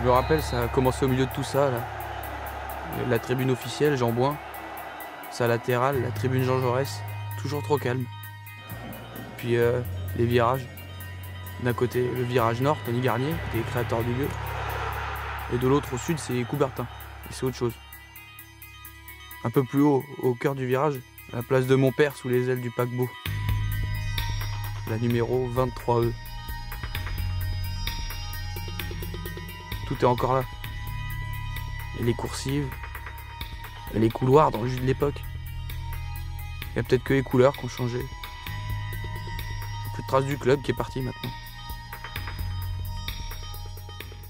me rappelle, ça a commencé au milieu de tout ça, là. La tribune officielle, Jean Bouin. Sa latérale, la tribune Jean Jaurès, toujours trop calme. Puis les virages. D'un côté, le virage nord, Tony Garnier, qui est créateur du lieu. Et de l'autre, au sud, c'est Coubertin. Et c'est autre chose. Un peu plus haut, au cœur du virage, la place de mon père sous les ailes du paquebot. La numéro 23E. Tout est encore là. Et les coursives, et les couloirs dans le jus de l'époque. Il y a peut-être que les couleurs qui ont changé. Plus de traces du club qui est parti maintenant.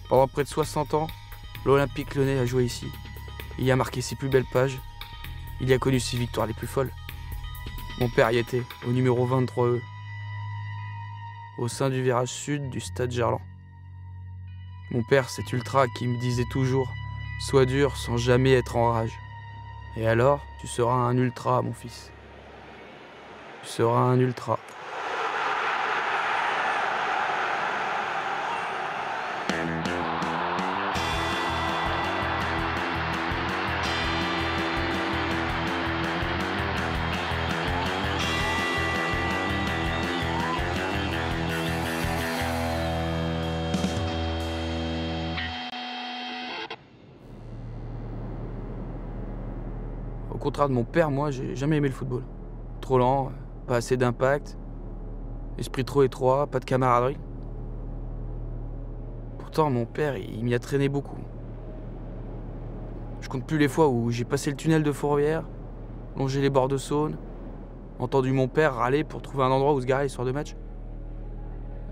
Pendant près de 60 ans, l'Olympique Lyonnais a joué ici. Il y a marqué ses plus belles pages. Il y a connu ses victoires les plus folles. Mon père y était, au numéro 23E, au sein du virage sud du stade Gerland. Mon père, cet ultra qui me disait toujours « Sois dur sans jamais être en rage. Et alors, tu seras un ultra, mon fils. Tu seras un ultra. » Au contraire de mon père, moi, j'ai jamais aimé le football. Trop lent, pas assez d'impact, esprit trop étroit, pas de camaraderie. Pourtant, mon père, il m'y a traîné beaucoup. Je compte plus les fois où j'ai passé le tunnel de Fourvière, longé les bords de Saône, entendu mon père râler pour trouver un endroit où se garer les soirs de match.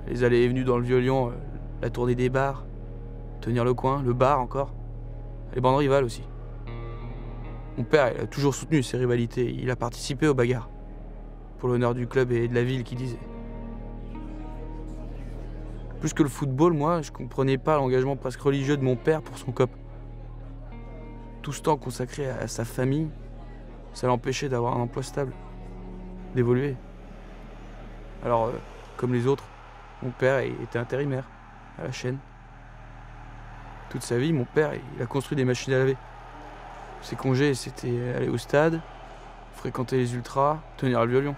Les allées et venues dans le Vieux-Lyon, la tournée des bars, tenir le coin, le bar encore, les bandes rivales aussi. Mon père, il a toujours soutenu ces rivalités, il a participé aux bagarres, pour l'honneur du club et de la ville, qui disait. Plus que le football, moi, je comprenais pas l'engagement presque religieux de mon père pour son cop. Tout ce temps consacré à sa famille, ça l'empêchait d'avoir un emploi stable, d'évoluer. Alors, comme les autres, mon père était intérimaire à la chaîne. Toute sa vie, mon père, il a construit des machines à laver. Ses congés, c'était aller au stade, fréquenter les ultras, tenir le violon.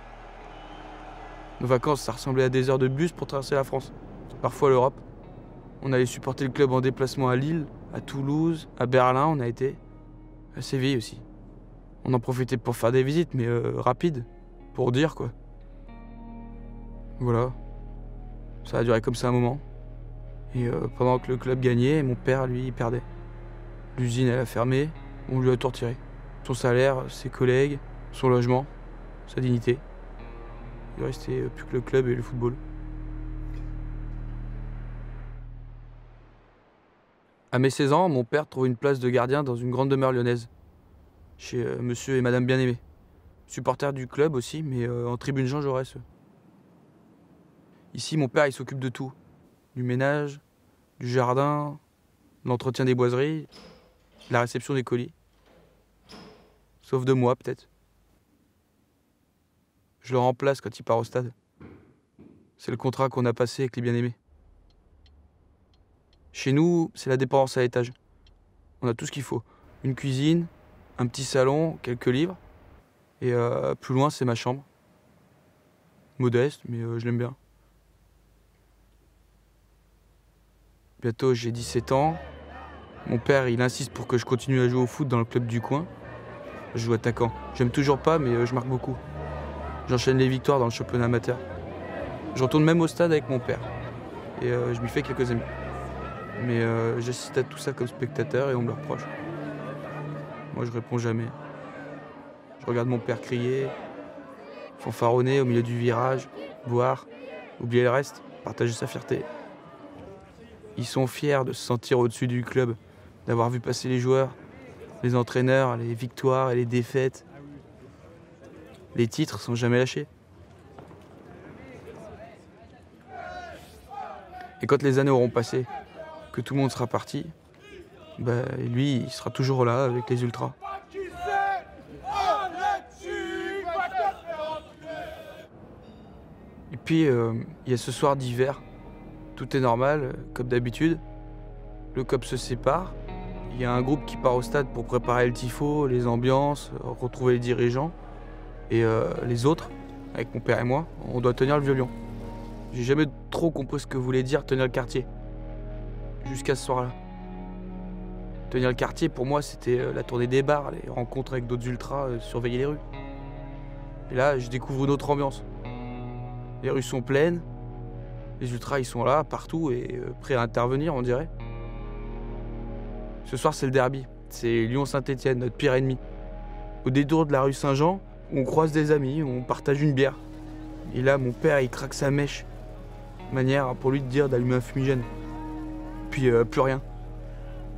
Nos vacances, ça ressemblait à des heures de bus pour traverser la France, parfois l'Europe. On allait supporter le club en déplacement à Lille, à Toulouse, à Berlin, on a été, à Séville aussi. On en profitait pour faire des visites, mais rapides, pour dire quoi. Voilà, ça a duré comme ça un moment. Et pendant que le club gagnait, mon père, lui, il perdait. L'usine, elle a fermé. On lui a tout retiré. Son salaire, ses collègues, son logement, sa dignité. Il restait plus que le club et le football. À mes 16 ans, mon père trouve une place de gardien dans une grande demeure lyonnaise, chez monsieur et madame Bien-Aimé. Supporters du club aussi, mais en tribune Jean Jaurès. Ici, mon père, il s'occupe de tout. Du ménage, du jardin, de l'entretien des boiseries, de la réception des colis. Sauf de moi, peut-être. Je le remplace quand il part au stade. C'est le contrat qu'on a passé avec les bien-aimés. Chez nous, c'est la dépendance à l'étage. On a tout ce qu'il faut. Une cuisine, un petit salon, quelques livres. Et plus loin, c'est ma chambre. Modeste, mais je l'aime bien. Bientôt, j'ai 17 ans. Mon père, il insiste pour que je continue à jouer au foot dans le club du coin. Je joue attaquant. J'aime toujours pas, mais je marque beaucoup. J'enchaîne les victoires dans le championnat amateur. Je retourne même au stade avec mon père. Et je m'y fais quelques amis. Mais j'assiste à tout ça comme spectateur et on me le reproche. Moi, je réponds jamais. Je regarde mon père crier, fanfaronner au milieu du virage, boire, oublier le reste, partager sa fierté. Ils sont fiers de se sentir au-dessus du club, d'avoir vu passer les joueurs, les entraîneurs, les victoires et les défaites. Les titres sont jamais lâchés. Et quand les années auront passé, que tout le monde sera parti, lui, il sera toujours là avec les ultras. Et puis, il y a ce soir d'hiver. Tout est normal, comme d'habitude. Le COP se sépare. Il y a un groupe qui part au stade pour préparer le tifo, les ambiances, retrouver les dirigeants. Et les autres, avec mon père et moi, on doit tenir le violon. J'ai jamais trop compris ce que voulait dire tenir le quartier. Jusqu'à ce soir-là. Tenir le quartier, pour moi, c'était la tournée des bars, les rencontres avec d'autres ultras, surveiller les rues. Et là, je découvre une autre ambiance. Les rues sont pleines, les ultras, ils sont là, partout, et prêts à intervenir, on dirait. Ce soir, c'est le derby. C'est Lyon-Saint-Étienne, notre pire ennemi. Au détour de la rue Saint-Jean, on croise des amis, on partage une bière. Et là, mon père, il craque sa mèche. Manière pour lui de dire d'allumer un fumigène. Puis plus rien.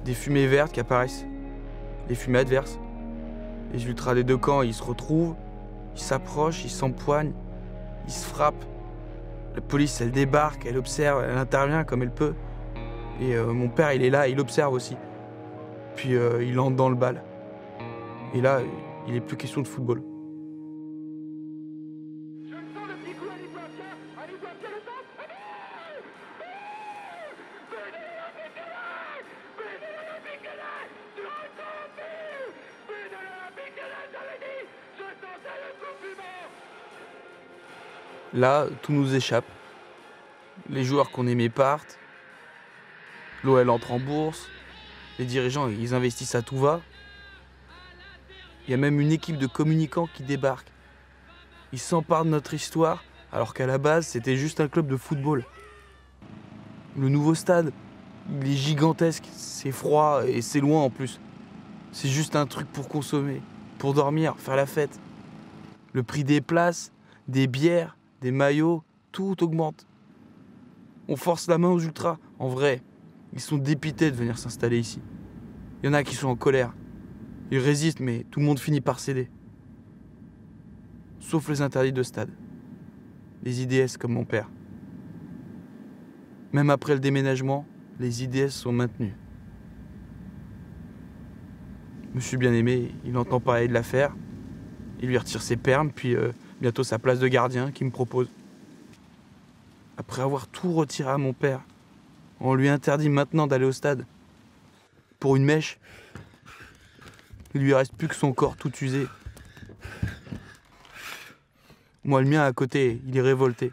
Des fumées vertes qui apparaissent. Les fumées adverses. Les ultras des deux camps, ils se retrouvent. Ils s'approchent, ils s'empoignent. Ils se frappent. La police, elle débarque, elle observe, elle intervient comme elle peut. Et mon père, il est là, il observe aussi. Puis il entre dans le bal. Et là, il n'est plus question de football. Là, tout nous échappe. Les joueurs qu'on aimait partent. L'OL entre en bourse. Les dirigeants, ils investissent à tout va. Il y a même une équipe de communicants qui débarque. Ils s'emparent de notre histoire, alors qu'à la base, c'était juste un club de football. Le nouveau stade, il est gigantesque, c'est froid et c'est loin en plus. C'est juste un truc pour consommer, pour dormir, faire la fête. Le prix des places, des bières, des maillots, tout augmente. On force la main aux ultras, en vrai. Ils sont dépités de venir s'installer ici. Il y en a qui sont en colère. Ils résistent, mais tout le monde finit par céder. Sauf les interdits de stade. Les IDS comme mon père. Même après le déménagement, les IDS sont maintenus. Monsieur Bien-Aimé, il entend parler de l'affaire. Il lui retire ses permes, puis bientôt sa place de gardien qu'il me propose. Après avoir tout retiré à mon père, on lui interdit maintenant d'aller au stade. Pour une mèche, il lui reste plus que son corps tout usé. Moi, le mien à côté, il est révolté.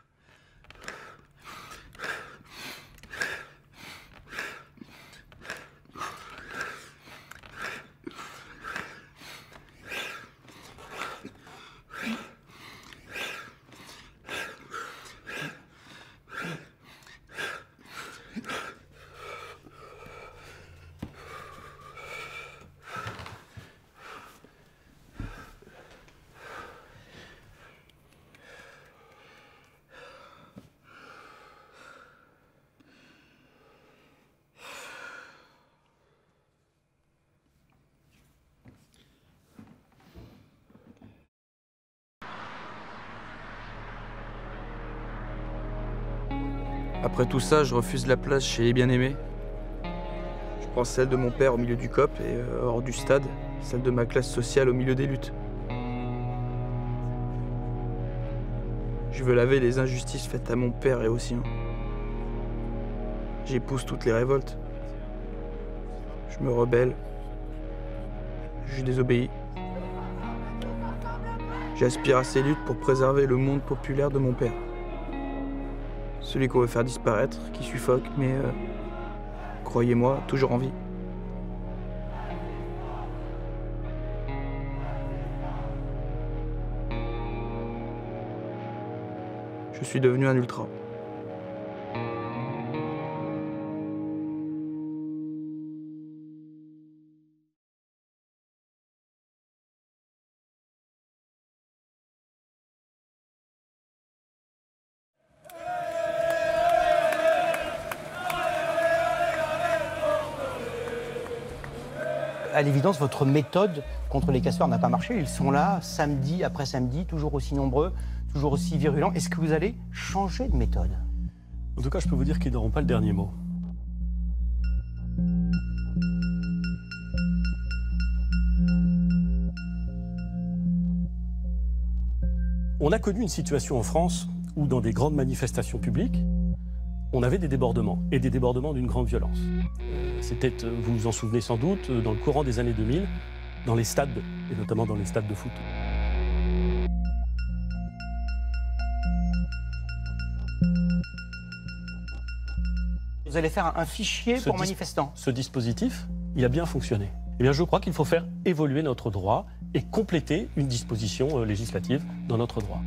Après tout ça, je refuse la place chez les bien-aimés. Je prends celle de mon père au milieu du COP et hors du stade, celle de ma classe sociale au milieu des luttes. Je veux laver les injustices faites à mon père et aux siens. J'épouse toutes les révoltes. Je me rebelle. Je désobéis. J'aspire à ces luttes pour préserver le monde populaire de mon père. Celui qu'on veut faire disparaître, qui suffoque, mais croyez-moi, toujours en vie. Je suis devenu un ultra. À l'évidence, votre méthode contre les casseurs n'a pas marché. Ils sont là, samedi après samedi, toujours aussi nombreux, toujours aussi virulents. Est-ce que vous allez changer de méthode? En tout cas, je peux vous dire qu'ils n'auront pas le dernier mot. On a connu une situation en France où, dans des grandes manifestations publiques, on avait des débordements, et des débordements d'une grande violence. C'était, vous vous en souvenez sans doute, dans le courant des années 2000, dans les stades, et notamment dans les stades de foot. Vous allez faire un fichier pour manifestants. Ce dispositif, il a bien fonctionné. Eh bien, je crois qu'il faut faire évoluer notre droit et compléter une disposition législative dans notre droit.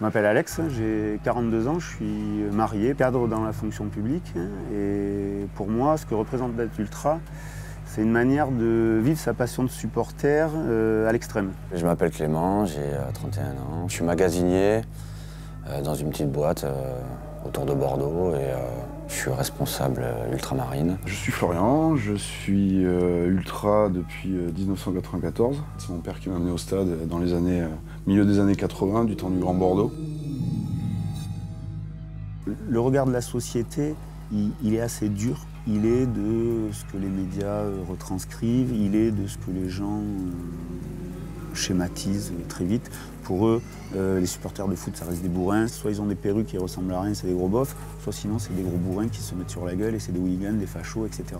Je m'appelle Alex, j'ai 42 ans, je suis marié, cadre dans la fonction publique. Et pour moi, ce que représente d'être ultra, c'est une manière de vivre sa passion de supporter à l'extrême. Je m'appelle Clément, j'ai 31 ans. Je suis magasinier dans une petite boîte autour de Bordeaux et je suis responsable ultramarine. Je suis Florian, je suis ultra depuis 1994. C'est mon père qui m'a amené au stade dans les années, milieu des années 80, du temps du Grand Bordeaux. Le regard de la société, il est assez dur. Il est de ce que les médias retranscrivent, il est de ce que les gens schématisent très vite. Pour eux, les supporters de foot, ça reste des bourrins. Soit ils ont des perruques qui ressemblent à rien, c'est des gros bofs, soit sinon c'est des gros bourrins qui se mettent sur la gueule et c'est des hooligans, des fachos, etc.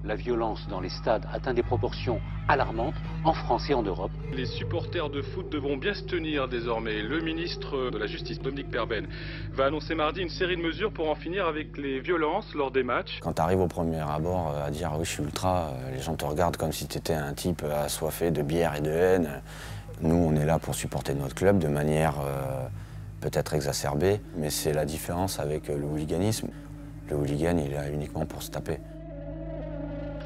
La violence dans les stades atteint des proportions alarmantes en France et en Europe. Les supporters de foot devront bien se tenir désormais. Le ministre de la Justice, Dominique Perben, va annoncer mardi une série de mesures pour en finir avec les violences lors des matchs. Quand tu arrives au premier abord à dire « oui, je suis ultra », les gens te regardent comme si tu étais un type assoiffé de bière et de haine. Nous, on est là pour supporter notre club de manière peut-être exacerbée, mais c'est la différence avec le hooliganisme. Le hooligan, il est là uniquement pour se taper.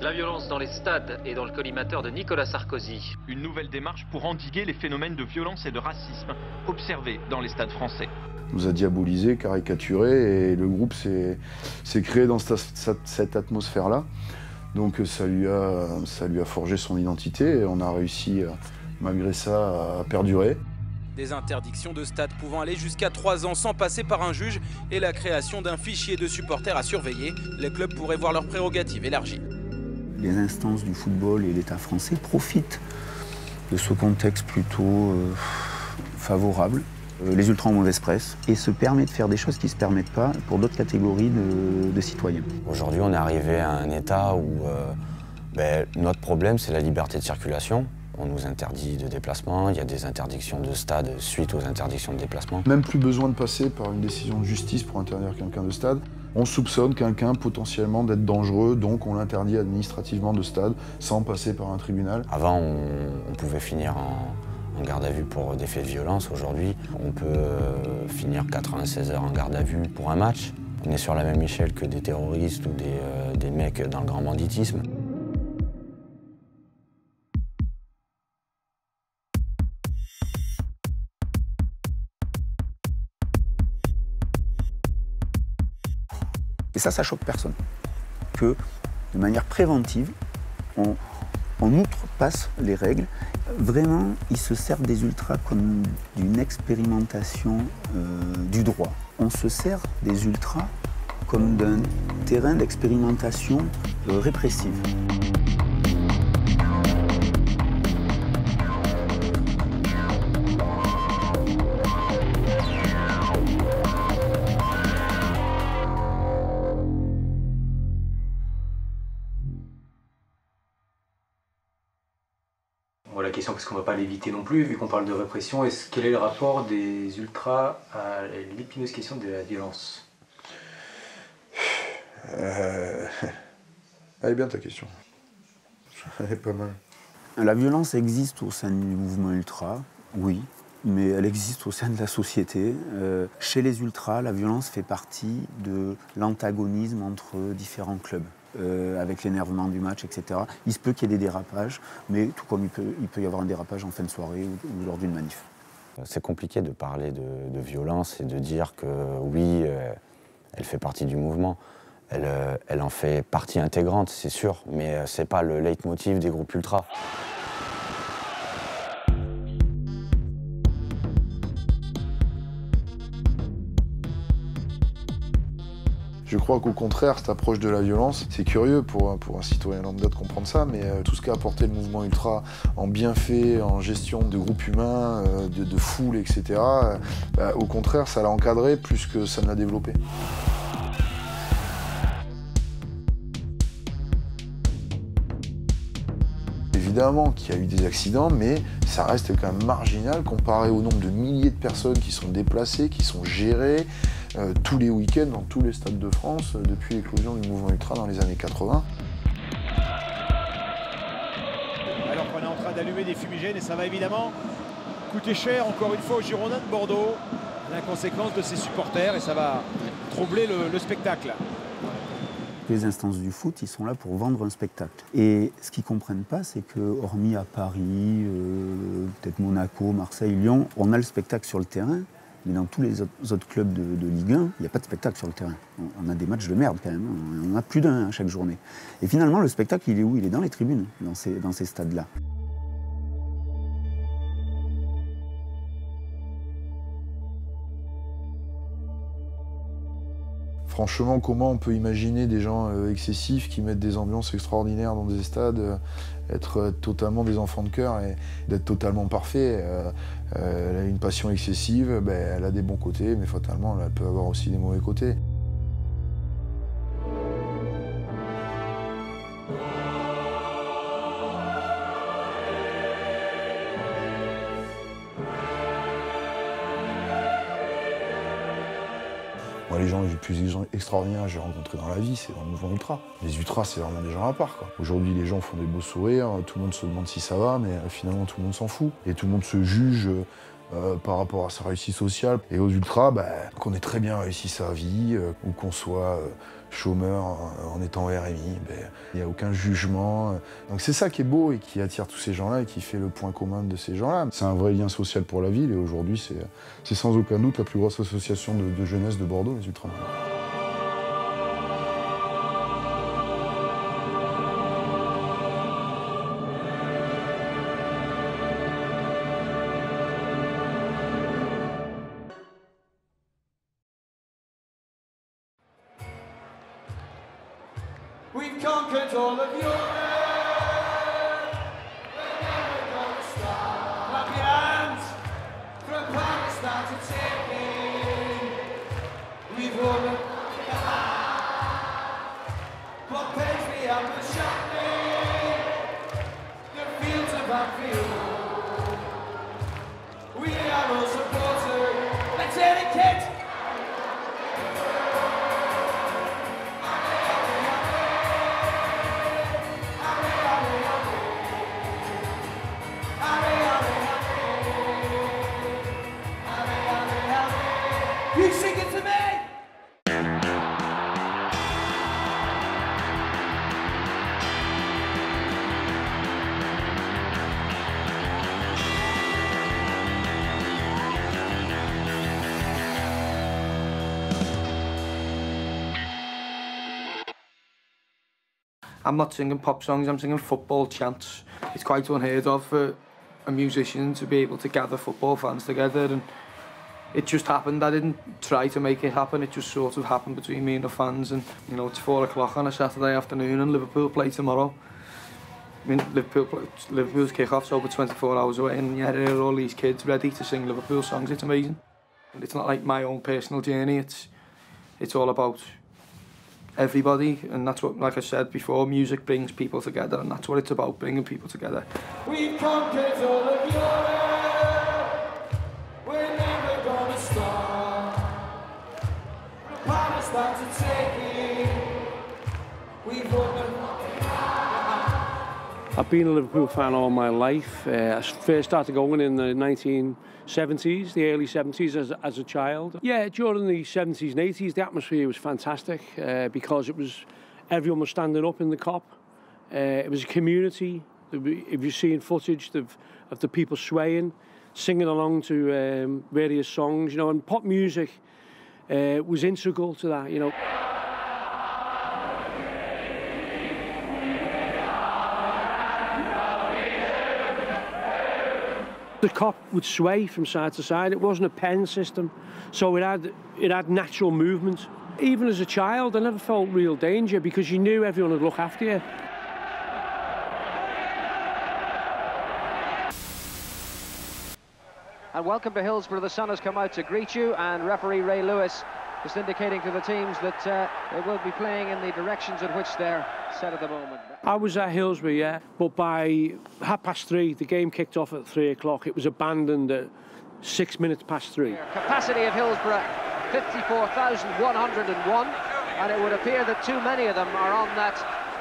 La violence dans les stades et dans le collimateur de Nicolas Sarkozy. Une nouvelle démarche pour endiguer les phénomènes de violence et de racisme observés dans les stades français. On nous a diabolisé, caricaturé et le groupe s'est créé dans cette atmosphère-là. Donc ça lui a forgé son identité et on a réussi, malgré ça, à perdurer. Des interdictions de stade pouvant aller jusqu'à 3 ans sans passer par un juge et la création d'un fichier de supporters à surveiller. Les clubs pourraient voir leurs prérogatives élargies. Les instances du football et l'État français profitent de ce contexte plutôt favorable. Les ultras ont mauvaise presse et se permettent de faire des choses qui ne se permettent pas pour d'autres catégories de citoyens. Aujourd'hui, on est arrivé à un état où notre problème, c'est la liberté de circulation. On nous interdit de déplacement, il y a des interdictions de stade suite aux interdictions de déplacement. Même plus besoin de passer par une décision de justice pour interdire quelqu'un de stade. On soupçonne quelqu'un potentiellement d'être dangereux, donc on l'interdit administrativement de stade sans passer par un tribunal. Avant, on pouvait finir en garde à vue pour des faits de violence. Aujourd'hui, on peut finir 96 heures en garde à vue pour un match. On est sur la même échelle que des terroristes ou des mecs dans le grand banditisme. Et ça choque personne. Que, de manière préventive, on outrepasse les règles. Vraiment, ils se servent des ultras comme d'une expérimentation du droit. On se sert des ultras comme d'un terrain d'expérimentation répressive. La question, parce qu'on ne va pas l'éviter non plus, vu qu'on parle de répression, quel est le rapport des ultras à l'épineuse question de la violence? Elle est bien ta question. Elle est pas mal. La violence existe au sein du mouvement ultra, oui, mais elle existe au sein de la société. Chez les ultras, la violence fait partie de l'antagonisme entre différents clubs. Avec l'énervement du match, etc. Il se peut qu'il y ait des dérapages, mais tout comme il peut y avoir un dérapage en fin de soirée ou lors d'une manif. C'est compliqué de parler de violence et de dire que oui, elle fait partie du mouvement. elle en fait partie intégrante, c'est sûr, mais c'est pas le leitmotiv des groupes ultras. Je crois qu'au contraire, cette approche de la violence, c'est curieux pour un citoyen lambda de comprendre ça, mais tout ce qu'a apporté le mouvement ultra en bienfait, en gestion de groupes humains, de foule, etc., au contraire, ça l'a encadré plus que ça ne l'a développé. Évidemment qu'il y a eu des accidents, mais ça reste quand même marginal comparé au nombre de milliers de personnes qui sont déplacées, qui sont gérées tous les week-ends dans tous les stades de France depuis l'éclosion du mouvement ultra dans les années 80. Alors qu'on est en train d'allumer des fumigènes et ça va évidemment coûter cher encore une fois aux Girondins de Bordeaux, la conséquence de ces supporters, et ça va troubler le spectacle. Les instances du foot, ils sont là pour vendre un spectacle. Et ce qu'ils ne comprennent pas, c'est que, hormis à Paris, peut-être Monaco, Marseille, Lyon, on a le spectacle sur le terrain, mais dans tous les autres clubs de Ligue 1, il n'y a pas de spectacle sur le terrain. On a des matchs de merde quand même, on en a plus d'un chaque journée. Et finalement, le spectacle, il est où? Il est dans les tribunes, dans ces stades-là. Franchement, comment on peut imaginer des gens excessifs qui mettent des ambiances extraordinaires dans des stades, être totalement des enfants de cœur et d'être totalement parfait. Elle a une passion excessive, elle a des bons côtés, mais fatalement, elle peut avoir aussi des mauvais côtés. Moi, les gens les plus extraordinaires que j'ai rencontrés dans la vie, c'est dans le mouvement ultra. Les ultras, c'est vraiment des gens à part, quoi. Aujourd'hui, les gens font des beaux sourires, tout le monde se demande si ça va, mais finalement, tout le monde s'en fout. Et tout le monde se juge par rapport à sa réussite sociale. Et aux ultras, qu'on ait très bien réussi sa vie, ou qu'on soit chômeur en étant RMI, il n'y a aucun jugement. Donc c'est ça qui est beau et qui attire tous ces gens-là et qui fait le point commun de ces gens-là. C'est un vrai lien social pour la ville et aujourd'hui, c'est sans aucun doute la plus grosse association de jeunesse de Bordeaux, les Ultras. We've conquered all of Europe. We're never gonna stop. Clap your hands from Pakistan to Turkey. We've won the heart. What pains we have been shopping. The fields of Anfield. We are all supporters. Let's hear it, kids. You sing it to me! I'm not singing pop songs, I'm singing football chants. It's quite unheard of for a musician to be able to gather football fans together, and it just happened. I didn't try to make it happen, it just sort of happened between me and the fans. And you know, it's 4 o'clock on a Saturday afternoon and Liverpool play tomorrow. I mean, Liverpool's kick-off's over 24 hours away, and you hear all these kids ready to sing Liverpool songs. It's amazing. It's not like my own personal journey, it's all about everybody, and that's what, like I said before, music brings people together, and that's what it's about, bringing people together. We've conquered all of Europe. We're never gonna stop. From Palestine to Turkey. We've won the I've been a Liverpool fan all my life. I first started going in the 1970s, the early 70s as a child. Yeah, during the 70s and 80s, the atmosphere was fantastic because everyone was standing up in the Kop. It was a community. If you're seeing footage of the people swaying, singing along to various songs, you know, and pop music was integral to that, you know. The Kop would sway from side to side. It wasn't a pen system, so it had natural movement. Even as a child, I never felt real danger because you knew everyone would look after you. And welcome to Hillsborough. The sun has come out to greet you, and referee Ray Lewis just indicating to the teams that they will be playing in the directions in which they're set at the moment. I was at Hillsborough, yeah, but by 3:30, the game kicked off at 3 o'clock. It was abandoned at 6 minutes past 3. Capacity of Hillsborough, 54,101, and it would appear that too many of them are on that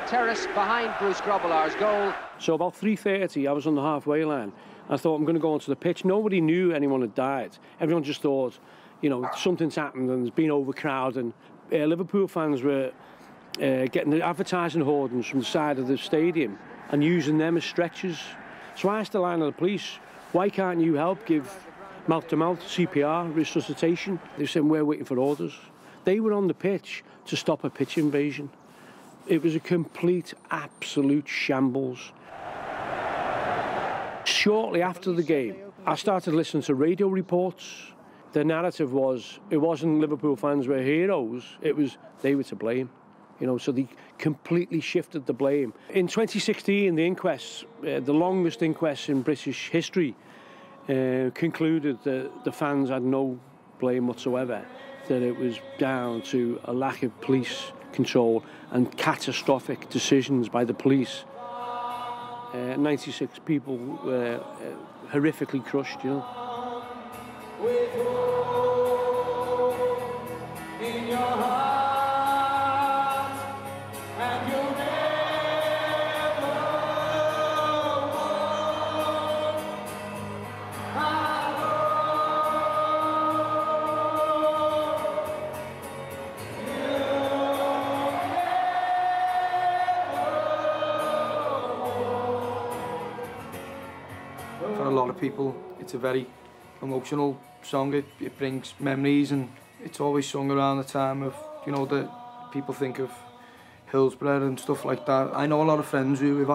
terrace behind Bruce Grobbelaar's goal. So about 3:30, I was on the halfway line. I thought, I'm going to go onto the pitch. Nobody knew anyone had died. Everyone just thought, you know, something's happened and there's been overcrowding. Liverpool fans were getting the advertising hoardings from the side of the stadium and using them as stretchers. So I asked the line of the police, why can't you help give mouth-to-mouth CPR, resuscitation? They said, we're waiting for orders. They were on the pitch to stop a pitch invasion. It was a complete, absolute shambles. Shortly after the game, I started listening to radio reports. The narrative was, it wasn't Liverpool fans were heroes, it was they were to blame. You know, so they completely shifted the blame. In 2016, the inquest, the longest inquest in British history, concluded that the fans had no blame whatsoever, that it was down to a lack of police control and catastrophic decisions by the police. 96 people were horrifically crushed, you know. With hope in your heart, and you'll never walk alone. For a lot of people, it's a very emotional song. It brings memories, and it's always sung around the time of, you know, that people think of Hillsborough and stuff like that. I know a lot of friends who, if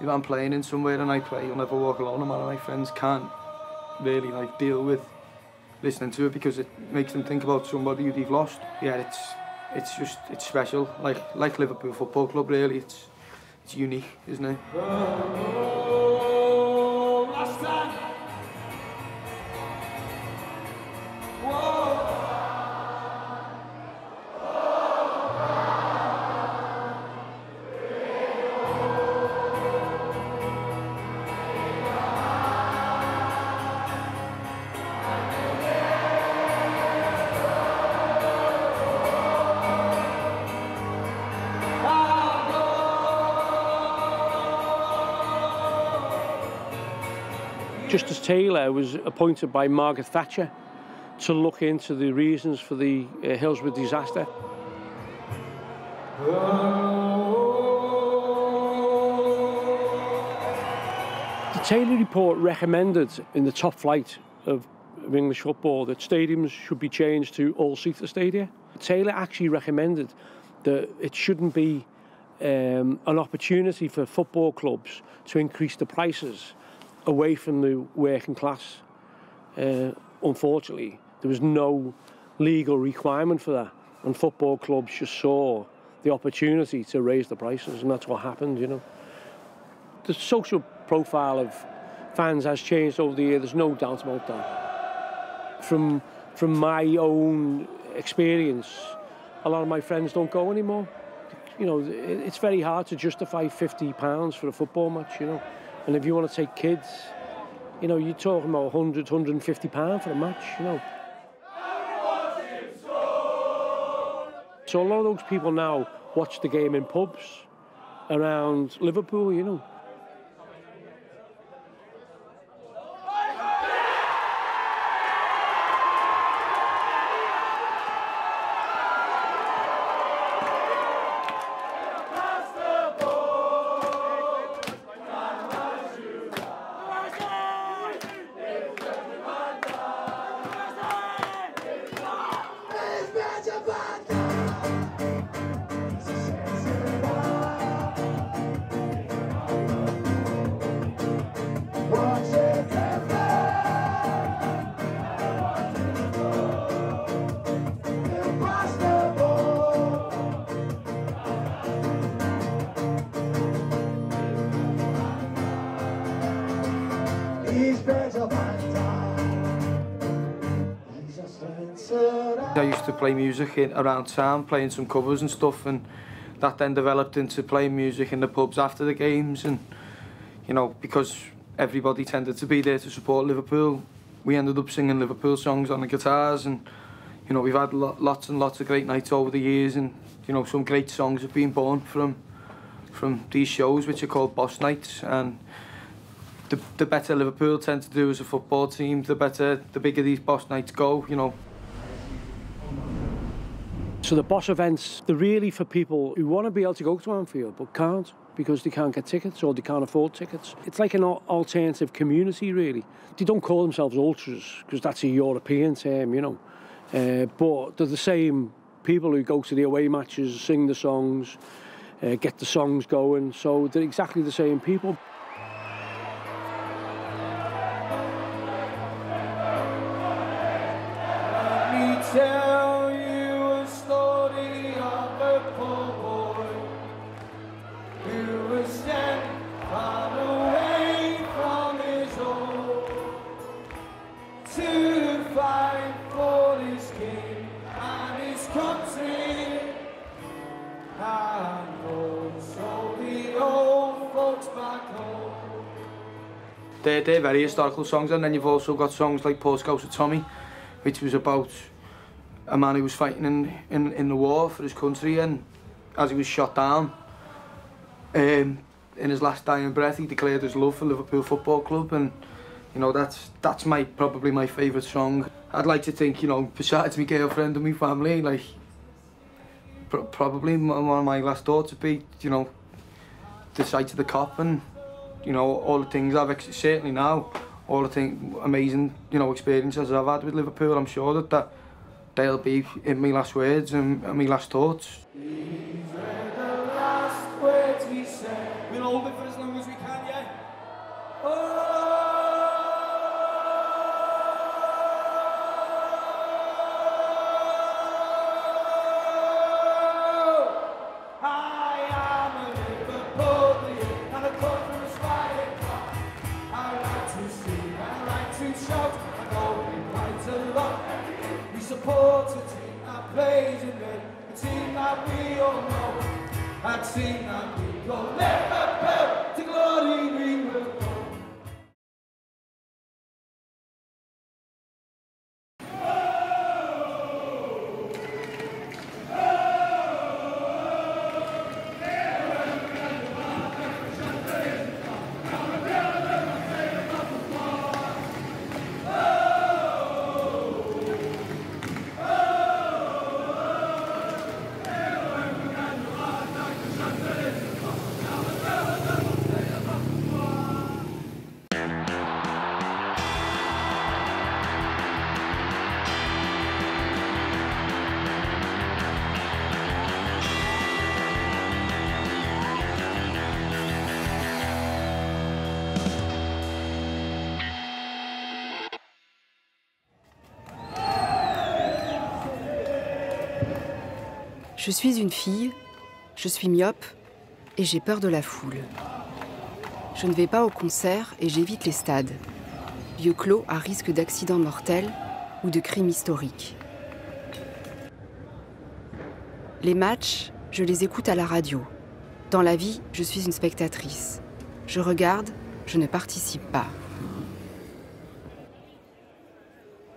I'm playing in somewhere and I play You'll Never Walk Alone, a lot of my friends can't really like deal with listening to it because it makes them think about somebody who they've lost. Yeah, it's special. Like Liverpool Football Club, really. It's unique, isn't it? Last time. Justice Taylor was appointed by Margaret Thatcher to look into the reasons for the Hillsborough disaster. The Taylor report recommended in the top flight of English football that stadiums should be changed to all-seater stadia. Taylor actually recommended that it shouldn't be an opportunity for football clubs to increase the prices away from the working class. Unfortunately, there was no legal requirement for that, and football clubs just saw the opportunity to raise the prices, and that's what happened, you know. The social profile of fans has changed over the years, there's no doubt about that. From my own experience, a lot of my friends don't go anymore. You know, it's very hard to justify £50 for a football match, you know. And if you want to take kids, you know, you're talking about £100, £150 for a match, you know. So a lot of those people now watch the game in pubs around Liverpool, you know. Watch it, I used to play music around town, playing some covers and stuff, and that then developed into playing music in the pubs after the games. And you know, because everybody tended to be there to support Liverpool, we ended up singing Liverpool songs on the guitars. And you know, we've had lots and lots of great nights over the years, and you know, some great songs have been born from these shows, which are called Boss Nights. And the better Liverpool tend to do as a football team, the bigger these Boss Nights go, you know. So the Boss events, they're really for people who want to be able to go to Anfield but can't because they can't get tickets or they can't afford tickets. It's like an alternative community, really. They don't call themselves ultras because that's a European term, you know. But they're the same people who go to the away matches, sing the songs, get the songs going. So they're exactly the same people. Tell you a story of a poor boy who was sent far away from his home to fight for his king and his country, and also the old folks back home. They're very historical songs, and then you've also got songs like Poor Scouser Tommy, which was about a man who was fighting in the war for his country, and as he was shot down, in his last dying breath, he declared his love for Liverpool Football Club, and you know, that's probably my favourite song. I'd like to think, you know, besides my girlfriend and my family, like probably one of my last thoughts would be, you know, the sight of the Kop, and you know, all the things certainly now, all the amazing, you know, experiences I've had with Liverpool. I'm sure that they'll be in my last words and my last thoughts. These are the last words we said. We'll hold it for as long as we can, yeah? Oh! I am a Liverpoolian and I come from a Spidey Park. I like to sing, I like to shout, I go in quite a lot. We support a team that plays in red, a team that we all know, a team that we go Liverpool, to glory we will go. Je suis une fille, je suis myope et j'ai peur de la foule. Je ne vais pas au concert et j'évite les stades, lieux clos à risque d'accidents mortels ou de crimes historiques. Les matchs, je les écoute à la radio. Dans la vie, je suis une spectatrice. Je regarde, je ne participe pas.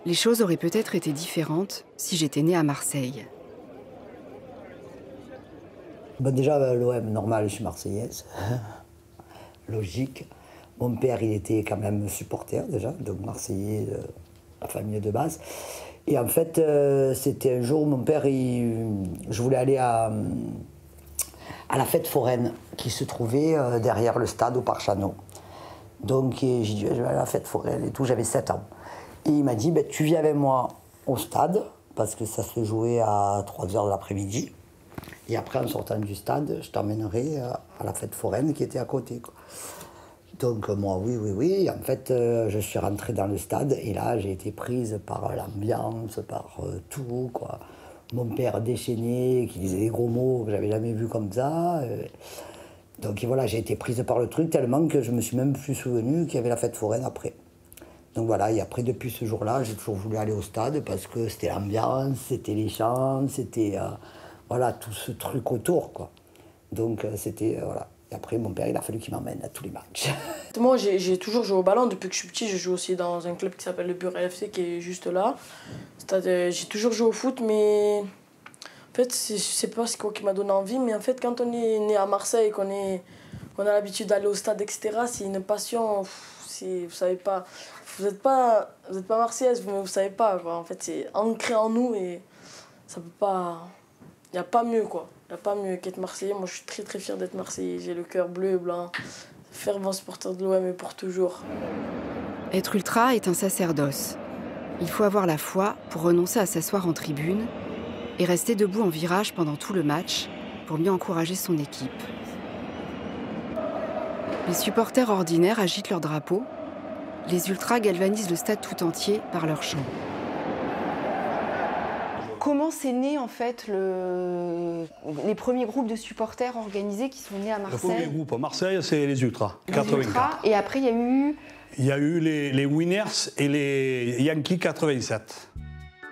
Les choses auraient peut-être été différentes si j'étais née à Marseille. Bon, déjà, l'OM, normal, je suis marseillaise. Logique. Mon père, il était quand même supporter, déjà, donc marseillais, la famille de base. Et en fait, c'était un jour où mon père, je voulais aller à la fête foraine qui se trouvait derrière le stade au Parc Chanot. Donc, j'ai dit, je vais aller à la fête foraine et tout, j'avais 7 ans. Et il m'a dit, ben, tu viens avec moi au stade, parce que ça se jouait à 3h de l'après-midi. Et après, en sortant du stade, je t'emmènerai à la fête foraine qui était à côté, quoi. Donc moi, oui. En fait, je suis rentré dans le stade et là, j'ai été prise par l'ambiance, par tout, quoi. Mon père déchaîné, qui disait des gros mots que j'avais jamais vus comme ça. Donc voilà, j'ai été prise par le truc tellement que je me suis même plus souvenu qu'il y avait la fête foraine après. Donc voilà, et après, depuis ce jour-là, j'ai toujours voulu aller au stade parce que c'était l'ambiance, c'était les chants, c'était voilà, tout ce truc autour, quoi. Donc c'était, voilà. Et après, mon père, il a fallu qu'il m'emmène à tous les matchs. Moi, j'ai toujours joué au ballon. Depuis que je suis petit, je joue aussi dans un club qui s'appelle le Bure LFC, qui est juste là. J'ai toujours joué au foot, mais en fait, je sais pas c'est quoi qui m'a donné envie, mais en fait, quand on est né à Marseille, qu'on a l'habitude d'aller au stade, etc., c'est une passion. Vous savez pas. Vous êtes pas marseillaise, mais vous savez pas, quoi. En fait, c'est ancré en nous et ça peut pas. Il n'y a pas mieux, quoi. Il n'y a pas mieux qu'être marseillais. Moi, je suis très très fier d'être marseillais. J'ai le cœur bleu et blanc. Fervent supporter de l'OM et pour toujours. Être ultra est un sacerdoce. Il faut avoir la foi pour renoncer à s'asseoir en tribune et rester debout en virage pendant tout le match pour mieux encourager son équipe. Les supporters ordinaires agitent leur drapeau. Les ultras galvanisent le stade tout entier par leur chant. Comment c'est né en fait les premiers groupes de supporters organisés qui sont nés à Marseille? Le premier groupe à Marseille, c'est les Ultras, 84. Et après, il y a eu... Il y a eu les Winners et les Yankees 87.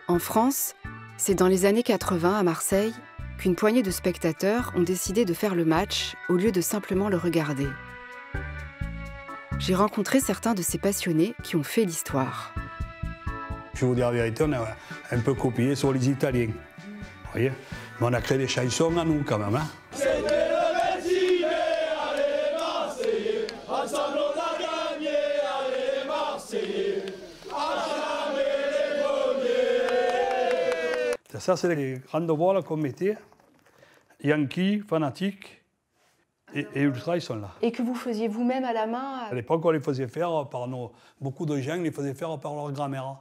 En France, c'est dans les années 80 à Marseille qu'une poignée de spectateurs ont décidé de faire le match au lieu de simplement le regarder. J'ai rencontré certains de ces passionnés qui ont fait l'histoire. Je vais vous dire la vérité, on a un peu copié sur les Italiens. Vous voyez? Mais on a créé des chansons à nous quand même. Hein? Ça, c'est les grandes voix qu'on mettait. Yankees, fanatiques et Ultra, ils sont là. Et que vous faisiez vous-même à la main? À l'époque, on les faisait faire par beaucoup de gens les faisaient faire par leur grand-mère.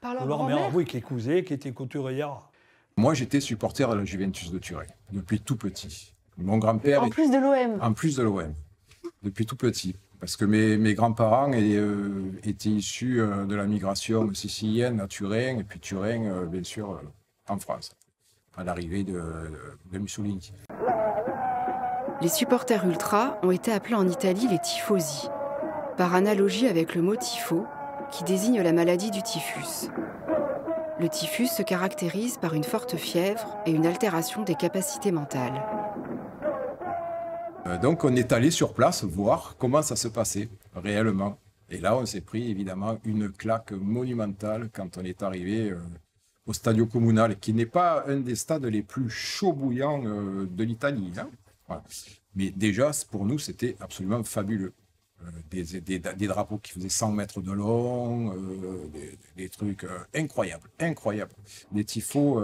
Par leur grand-mère? Oui, qui cousait, qui était couturière. Moi, j'étais supporter de la Juventus de Turin, depuis tout petit. Mon grand-père... En plus de l'OM? En plus de l'OM, depuis tout petit. Parce que mes grands-parents étaient issus de la migration sicilienne à Turin, et puis Turin, bien sûr, en France, à l'arrivée de Mussolini. Les supporters ultras ont été appelés en Italie les tifosi, par analogie avec le mot tifo, qui désigne la maladie du typhus. Le typhus se caractérise par une forte fièvre et une altération des capacités mentales. Donc on est allé sur place voir comment ça se passait réellement. Et là, on s'est pris évidemment une claque monumentale quand on est arrivé au Stadio Comunale, qui n'est pas un des stades les plus chauds bouillants de l'Italie. Hein. Voilà. Mais déjà, pour nous, c'était absolument fabuleux. Des drapeaux qui faisaient 100 mètres de long, des trucs incroyables, incroyables. Des tifos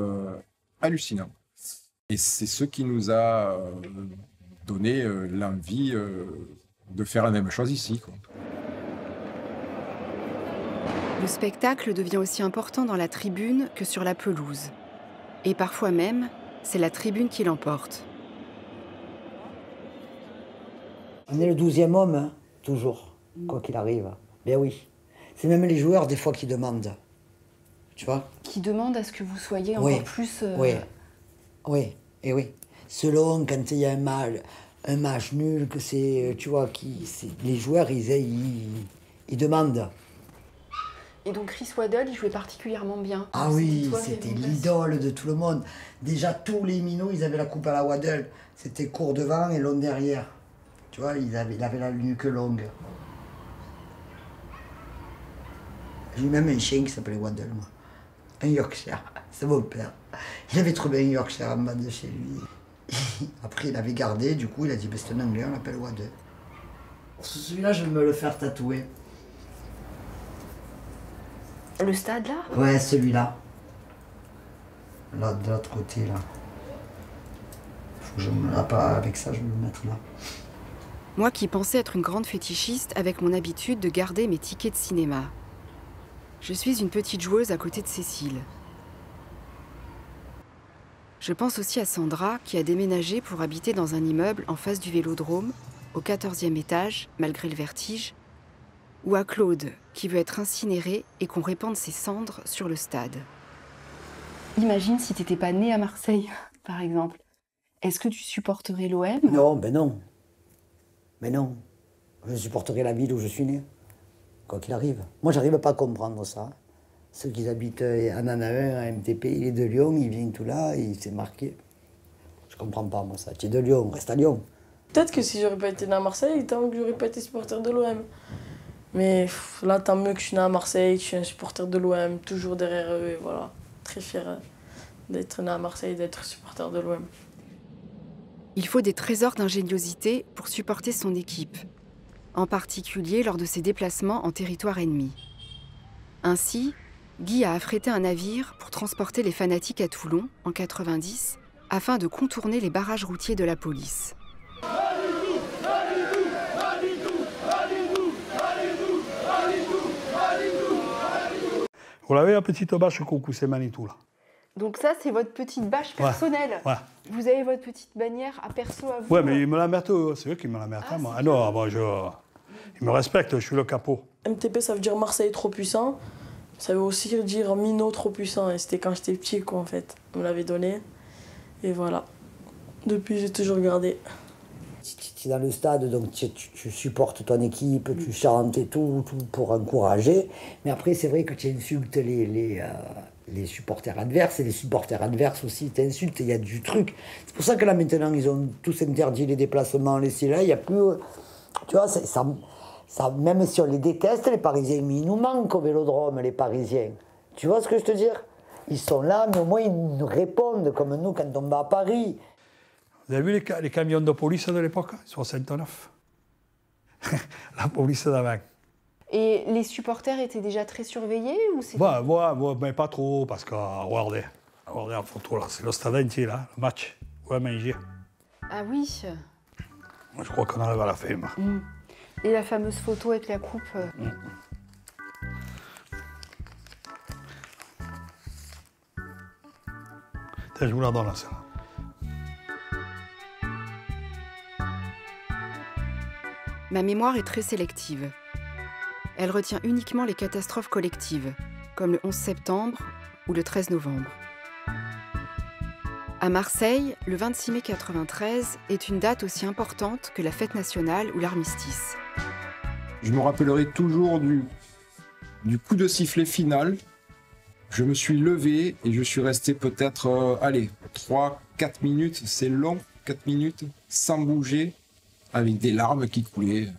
hallucinants. Et c'est ce qui nous a donné l'envie de faire la même chose ici, quoi. Le spectacle devient aussi important dans la tribune que sur la pelouse. Et parfois même, c'est la tribune qui l'emporte. On est le 12e homme, hein, toujours, quoi qu'il arrive. Bien oui. C'est même les joueurs, des fois, qui demandent. Tu vois? Qui demandent à ce que vous soyez encore plus... Oui, oui, et oui. Selon, quand il y a un match nul, que c'est, tu vois, les joueurs, ils demandent. Et donc Chris Waddle, il jouait particulièrement bien. Ah oui, c'était l'idole de tout le monde. Déjà, tous les minots, ils avaient la coupe à la Waddle. C'était court devant et long derrière. Tu vois, il avait la nuque longue. J'ai eu même un chien qui s'appelait Waddle, moi. Un Yorkshire, c'est mon père. Il avait trouvé un Yorkshire en bas de chez lui. Après, il avait gardé, du coup, il a dit, c'est un Anglais, on l'appelle Waddle. Celui-là, je vais me le faire tatouer. Le stade, là? Ouais, celui-là. Là, de l'autre côté, là. Faut que je me la pas avec ça, je vais le mettre là. Moi qui pensais être une grande fétichiste avec mon habitude de garder mes tickets de cinéma. Je suis une petite joueuse à côté de Cécile. Je pense aussi à Sandra qui a déménagé pour habiter dans un immeuble en face du Vélodrome, au 14e étage, malgré le vertige, ou à Claude qui veut être incinéré et qu'on répande ses cendres sur le stade. Imagine si t'étais pas né à Marseille, par exemple. Est-ce que tu supporterais l'OM? Non, ben non. Mais non. Je supporterais la ville où je suis né. quoi qu'il arrive. Moi, j'arrive pas à comprendre ça. Ceux qui habitent en Anaheim, à MTP, il est de Lyon, il vient tout là, il s'est marqué. Je comprends pas, moi, ça. Tu es de Lyon, reste à Lyon. Peut-être que si j'aurais pas été né à Marseille, tant que j'aurais pas été supporter de l'OM. Mais là, tant mieux que je suis né à Marseille, que je suis un supporter de l'OM, toujours derrière eux, et voilà. Très fier d'être né à Marseille, d'être supporter de l'OM. Il faut des trésors d'ingéniosité pour supporter son équipe, en particulier lors de ses déplacements en territoire ennemi. Ainsi, Guy a affrété un navire pour transporter les fanatiques à Toulon, en 90, afin de contourner les barrages routiers de la police. Vous l'avez, la petite bâche coucou, c'est Manitou, là. Donc ça, c'est votre petite bâche personnelle. Ouais. Vous avez votre petite bannière à perso à vous. Ouais, mais ils me la mettent, c'est eux qui me la mettent à moi. Ah non, moi, ils me respectent, je suis le capot. MTP, ça veut dire Marseille trop puissant. Ça veut aussi dire Minot trop puissant. Et c'était quand j'étais petit, quoi, en fait. On me l'avait donné. Et voilà. Depuis, j'ai toujours gardé. Tu es dans le stade, donc tu supportes ton équipe, tu chantes et tout pour encourager. Mais après, c'est vrai que tu insultes les supporters adverses, et les supporters adverses aussi t'insultent, il y a du truc. C'est pour ça que là, maintenant, ils ont tous interdit les déplacements, les là, il n'y a plus... Tu vois, ça, même si on les déteste, les Parisiens, mais ils nous manquent au Vélodrome, les Parisiens. Tu vois ce que je te veux dire? Ils sont là, mais au moins, ils nous répondent, comme nous, quand on va à Paris. Vous avez vu les camions de police de l'époque, 69? La police d'avant. Et les supporters étaient déjà très surveillés ou c'était... Mais pas trop, parce que, regardez en photo, là, c'est le stade entier, là, le match, ouais, manger. Ah oui. Moi, je crois qu'on arrive à la fin. Et la fameuse photo avec la coupe. Tiens, je vous la donne, là, celle-là. Ma mémoire est très sélective. Elle retient uniquement les catastrophes collectives, comme le 11 septembre ou le 13 novembre. À Marseille, le 26 mai 93 est une date aussi importante que la fête nationale ou l'armistice. Je me rappellerai toujours du coup de sifflet final. Je me suis levé et je suis resté peut-être, 3-4 minutes, c'est long, 4 minutes, sans bouger, avec des larmes qui coulaient.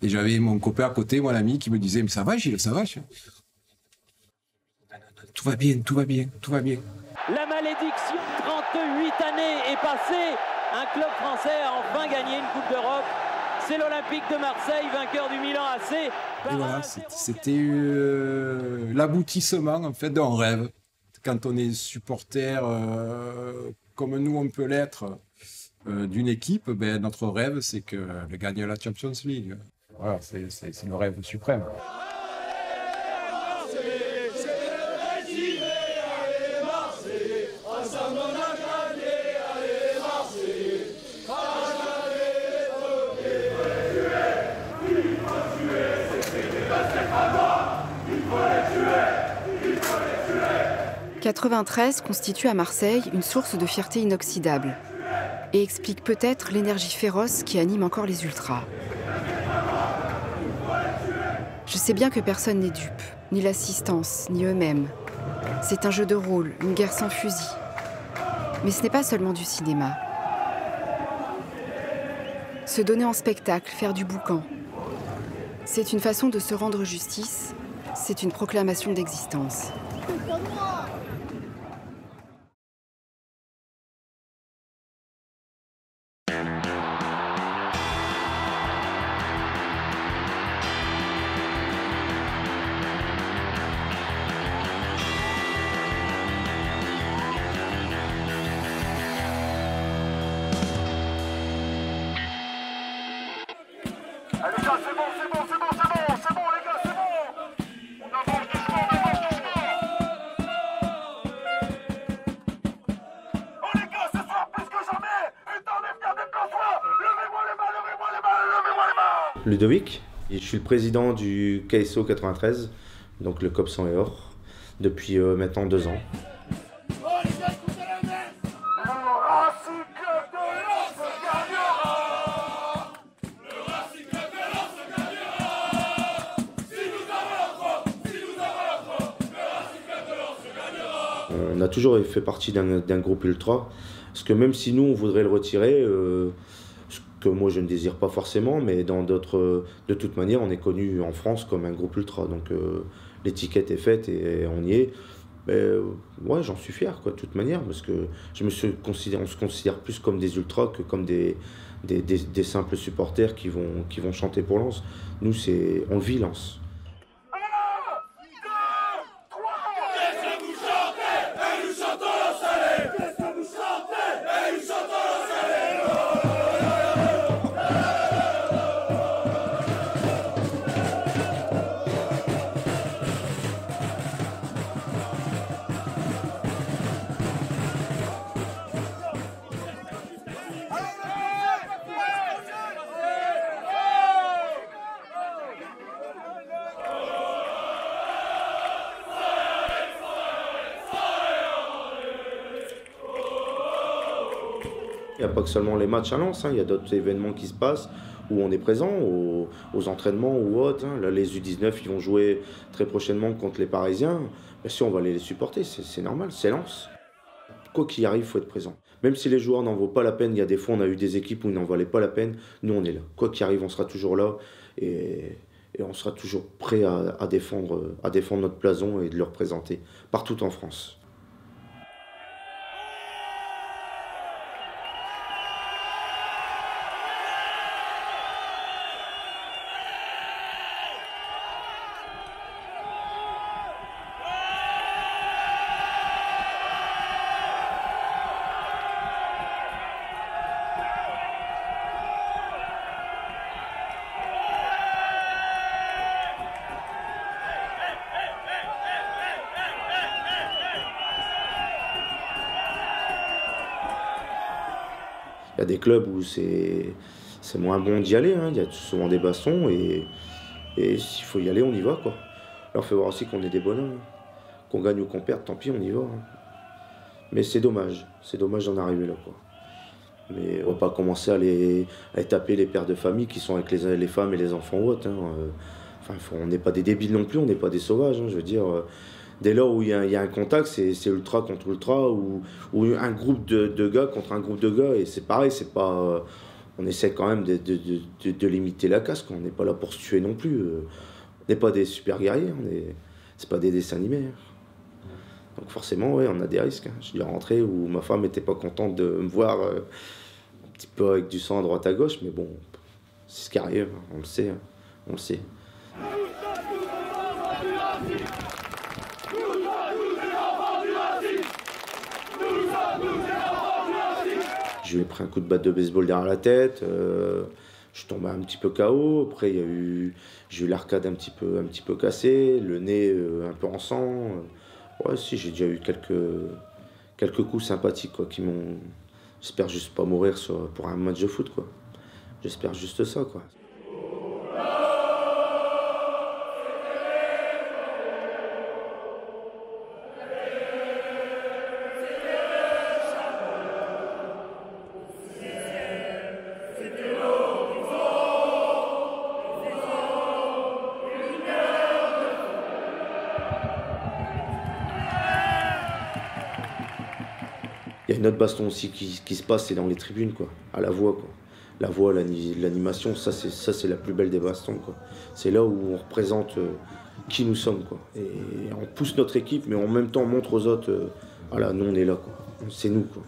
Et j'avais mon copain à côté, mon ami, qui me disait « Mais ça va, Gilles, ça va ?» Tout va bien, tout va bien, tout va bien. La malédiction, 38 années est passée. Un club français a enfin gagné une Coupe d'Europe. C'est l'Olympique de Marseille, vainqueur du Milan AC. Et voilà, c'était l'aboutissement en fait d'un rêve. Quand on est supporter, comme nous on peut l'être, d'une équipe, ben, notre rêve c'est de gagner la Champions League. Voilà, c'est le rêve suprême. « 93 constitue à Marseille une source de fierté inoxydable et explique peut-être l'énergie féroce qui anime encore les ultras. Je sais bien que personne n'est dupe, ni l'assistance, ni eux-mêmes. C'est un jeu de rôle, une guerre sans fusil. Mais ce n'est pas seulement du cinéma. Se donner en spectacle, faire du boucan, c'est une façon de se rendre justice, c'est une proclamation d'existence. Ludovic, je suis le président du KSO 93, donc le COP sang et or, depuis maintenant 2 ans. a toujours fait partie d'un groupe ultra. Parce que même si nous, on voudrait le retirer, ce que moi je ne désire pas forcément, mais de toute manière, on est connu en France comme un groupe ultra. Donc l'étiquette est faite et on y est. Ouais, j'en suis fier, quoi, de toute manière, parce que on se considère plus comme des ultras que comme des simples supporters qui vont chanter pour Lens. Nous, on le vit, Lens. Il n'y a pas que seulement les matchs à Lens, hein. Il y a d'autres événements qui se passent où on est présent, aux entraînements ou autres. Hein. Là, les U19, ils vont jouer très prochainement contre les Parisiens. Bien sûr, on va les supporter, c'est normal, c'est Lens. Quoi qu'il arrive, il faut être présent. Même si les joueurs n'en valent pas la peine, il y a des fois, on a eu des équipes où ils n'en valaient pas la peine, nous, on est là. Quoi qu'il arrive, on sera toujours là et on sera toujours prêt à défendre notre blason et de le représenter partout en France. Il y a des clubs où c'est moins bon d'y aller, hein. Il y a souvent des bastons et s'il faut y aller, on y va, quoi. Alors il faut voir aussi qu'on est des bonhommes. Qu'on gagne ou qu'on perde, tant pis, on y va. Hein. Mais c'est dommage d'en arriver là, quoi. Mais on va pas commencer à aller taper les pères de famille qui sont avec les femmes et les enfants autres. Hein. Enfin, on n'est pas des débiles non plus, on n'est pas des sauvages, hein. Je veux dire, dès lors où il y a un contact, c'est ultra contre ultra, ou un groupe de gars contre un groupe de gars, et c'est pareil, c'est pas... on essaie quand même de limiter la casse, quoi. On n'est pas là pour se tuer non plus. On n'est pas des super guerriers, c'est pas des dessins animés. Hein. Donc forcément, ouais, on a des risques. Hein. Je suis rentré où ma femme n'était pas contente de me voir un petit peu avec du sang à droite à gauche, mais bon, c'est ce qui arrive, on le sait, hein. On le sait. Je lui ai pris un coup de batte de baseball derrière la tête, je suis tombé un petit peu KO, après j'ai eu l'arcade un petit peu cassé, le nez un peu en sang. Ouais, si, j'ai déjà eu quelques coups sympathiques, quoi, qui m'ont... J'espère juste pas mourir pour un match de foot, quoi. J'espère juste ça, quoi. Il y a une autre baston aussi qui se passe, c'est dans les tribunes, quoi, à la voix, quoi. La voix, l'animation, ça c'est la plus belle des bastons, quoi. C'est là où on représente qui nous sommes, quoi. Et on pousse notre équipe, mais en même temps on montre aux autres, voilà, nous on est là, quoi. C'est nous, quoi.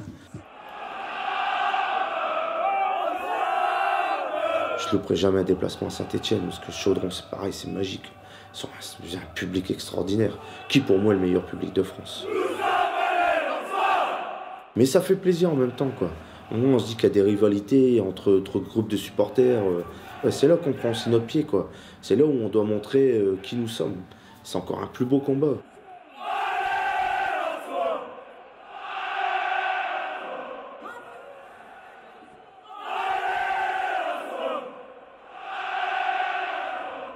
Je ne louperai jamais un déplacement à Saint-Etienne, parce que Chaudron, c'est pareil, c'est magique. Ils ont un public extraordinaire, qui pour moi est le meilleur public de France. Mais ça fait plaisir en même temps, quoi. On se dit qu'il y a des rivalités entre groupes de supporters. Ouais, c'est là qu'on prend aussi notre pied, quoi. C'est là où on doit montrer qui nous sommes. C'est encore un plus beau combat.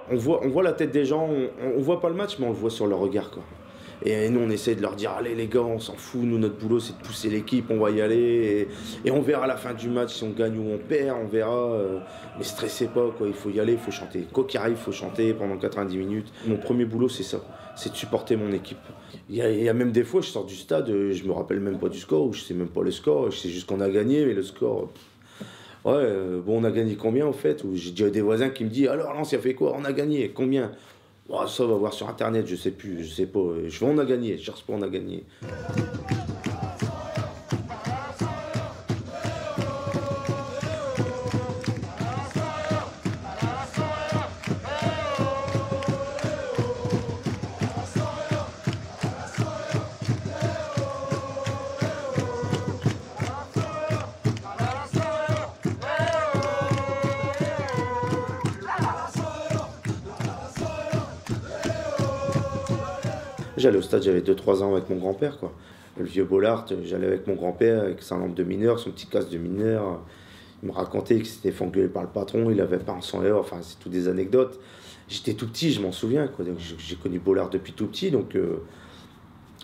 On voit la tête des gens, on voit pas le match, mais on le voit sur leur regard, quoi. Et nous, on essaie de leur dire, allez les gars, on s'en fout, nous, notre boulot, c'est de pousser l'équipe, on va y aller. Et on verra à la fin du match si on gagne ou on perd, on verra. Mais stressez pas, quoi. Il faut y aller, il faut chanter. Quoi qu'il arrive, il faut chanter pendant 90 minutes. Mon premier boulot, c'est ça, c'est de supporter mon équipe. Il y a même des fois, je sors du stade, je me rappelle même pas du score, ou je sais même pas le score, je sais juste qu'on a gagné, mais le score... Ouais, bon, on a gagné combien, en fait? Ou j'ai déjà des voisins qui me disent, alors Lens, il a fait quoi? On a gagné, combien? Oh, ça, on va voir sur Internet, je sais plus, je sais pas. Je vois, on a gagné, je cherche pas, on a gagné. J'allais au stade, j'avais 2-3 ans avec mon grand-père, quoi. Le vieux Bollard, j'allais avec mon grand-père avec sa lampe de mineur, son petit casque de mineur. Il me racontait qu'il s'était fait engueuler par le patron, il avait pas un sang et or, enfin c'est toutes des anecdotes. J'étais tout petit, je m'en souviens, quoi. J'ai connu Bollard depuis tout petit, donc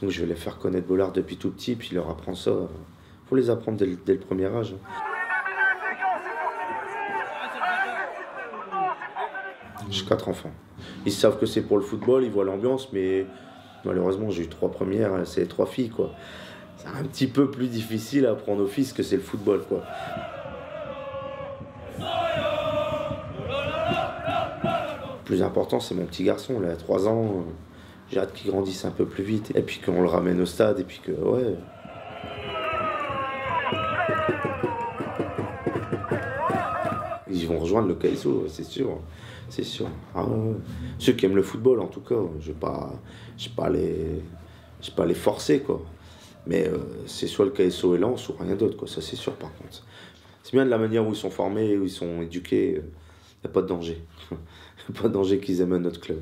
je vais les faire connaître Bollard depuis tout petit, puis leur apprendre ça. Faut les apprendre dès le premier âge. J'ai 4 enfants. Ils savent que c'est pour le football, ils voient l'ambiance, mais malheureusement j'ai eu 3 premières, c'est 3 filles, quoi. C'est un petit peu plus difficile à apprendre aux fils que c'est le football, quoi. Le plus important, c'est mon petit garçon, là, à 3 ans. J'ai hâte qu'il grandisse un peu plus vite, et puis qu'on le ramène au stade, et puis que, ouais... Ils vont rejoindre le KSO, c'est sûr. C'est sûr. Ah, ouais. Ceux qui aiment le football, en tout cas, je ne vais pas les forcer, quoi. Mais c'est soit le KSO et Lens ou rien d'autre, quoi. Ça, c'est sûr, par contre. C'est bien de la manière où ils sont formés, où ils sont éduqués. Il n'y a pas de danger. Il n'y a pas de danger qu'ils aiment notre club.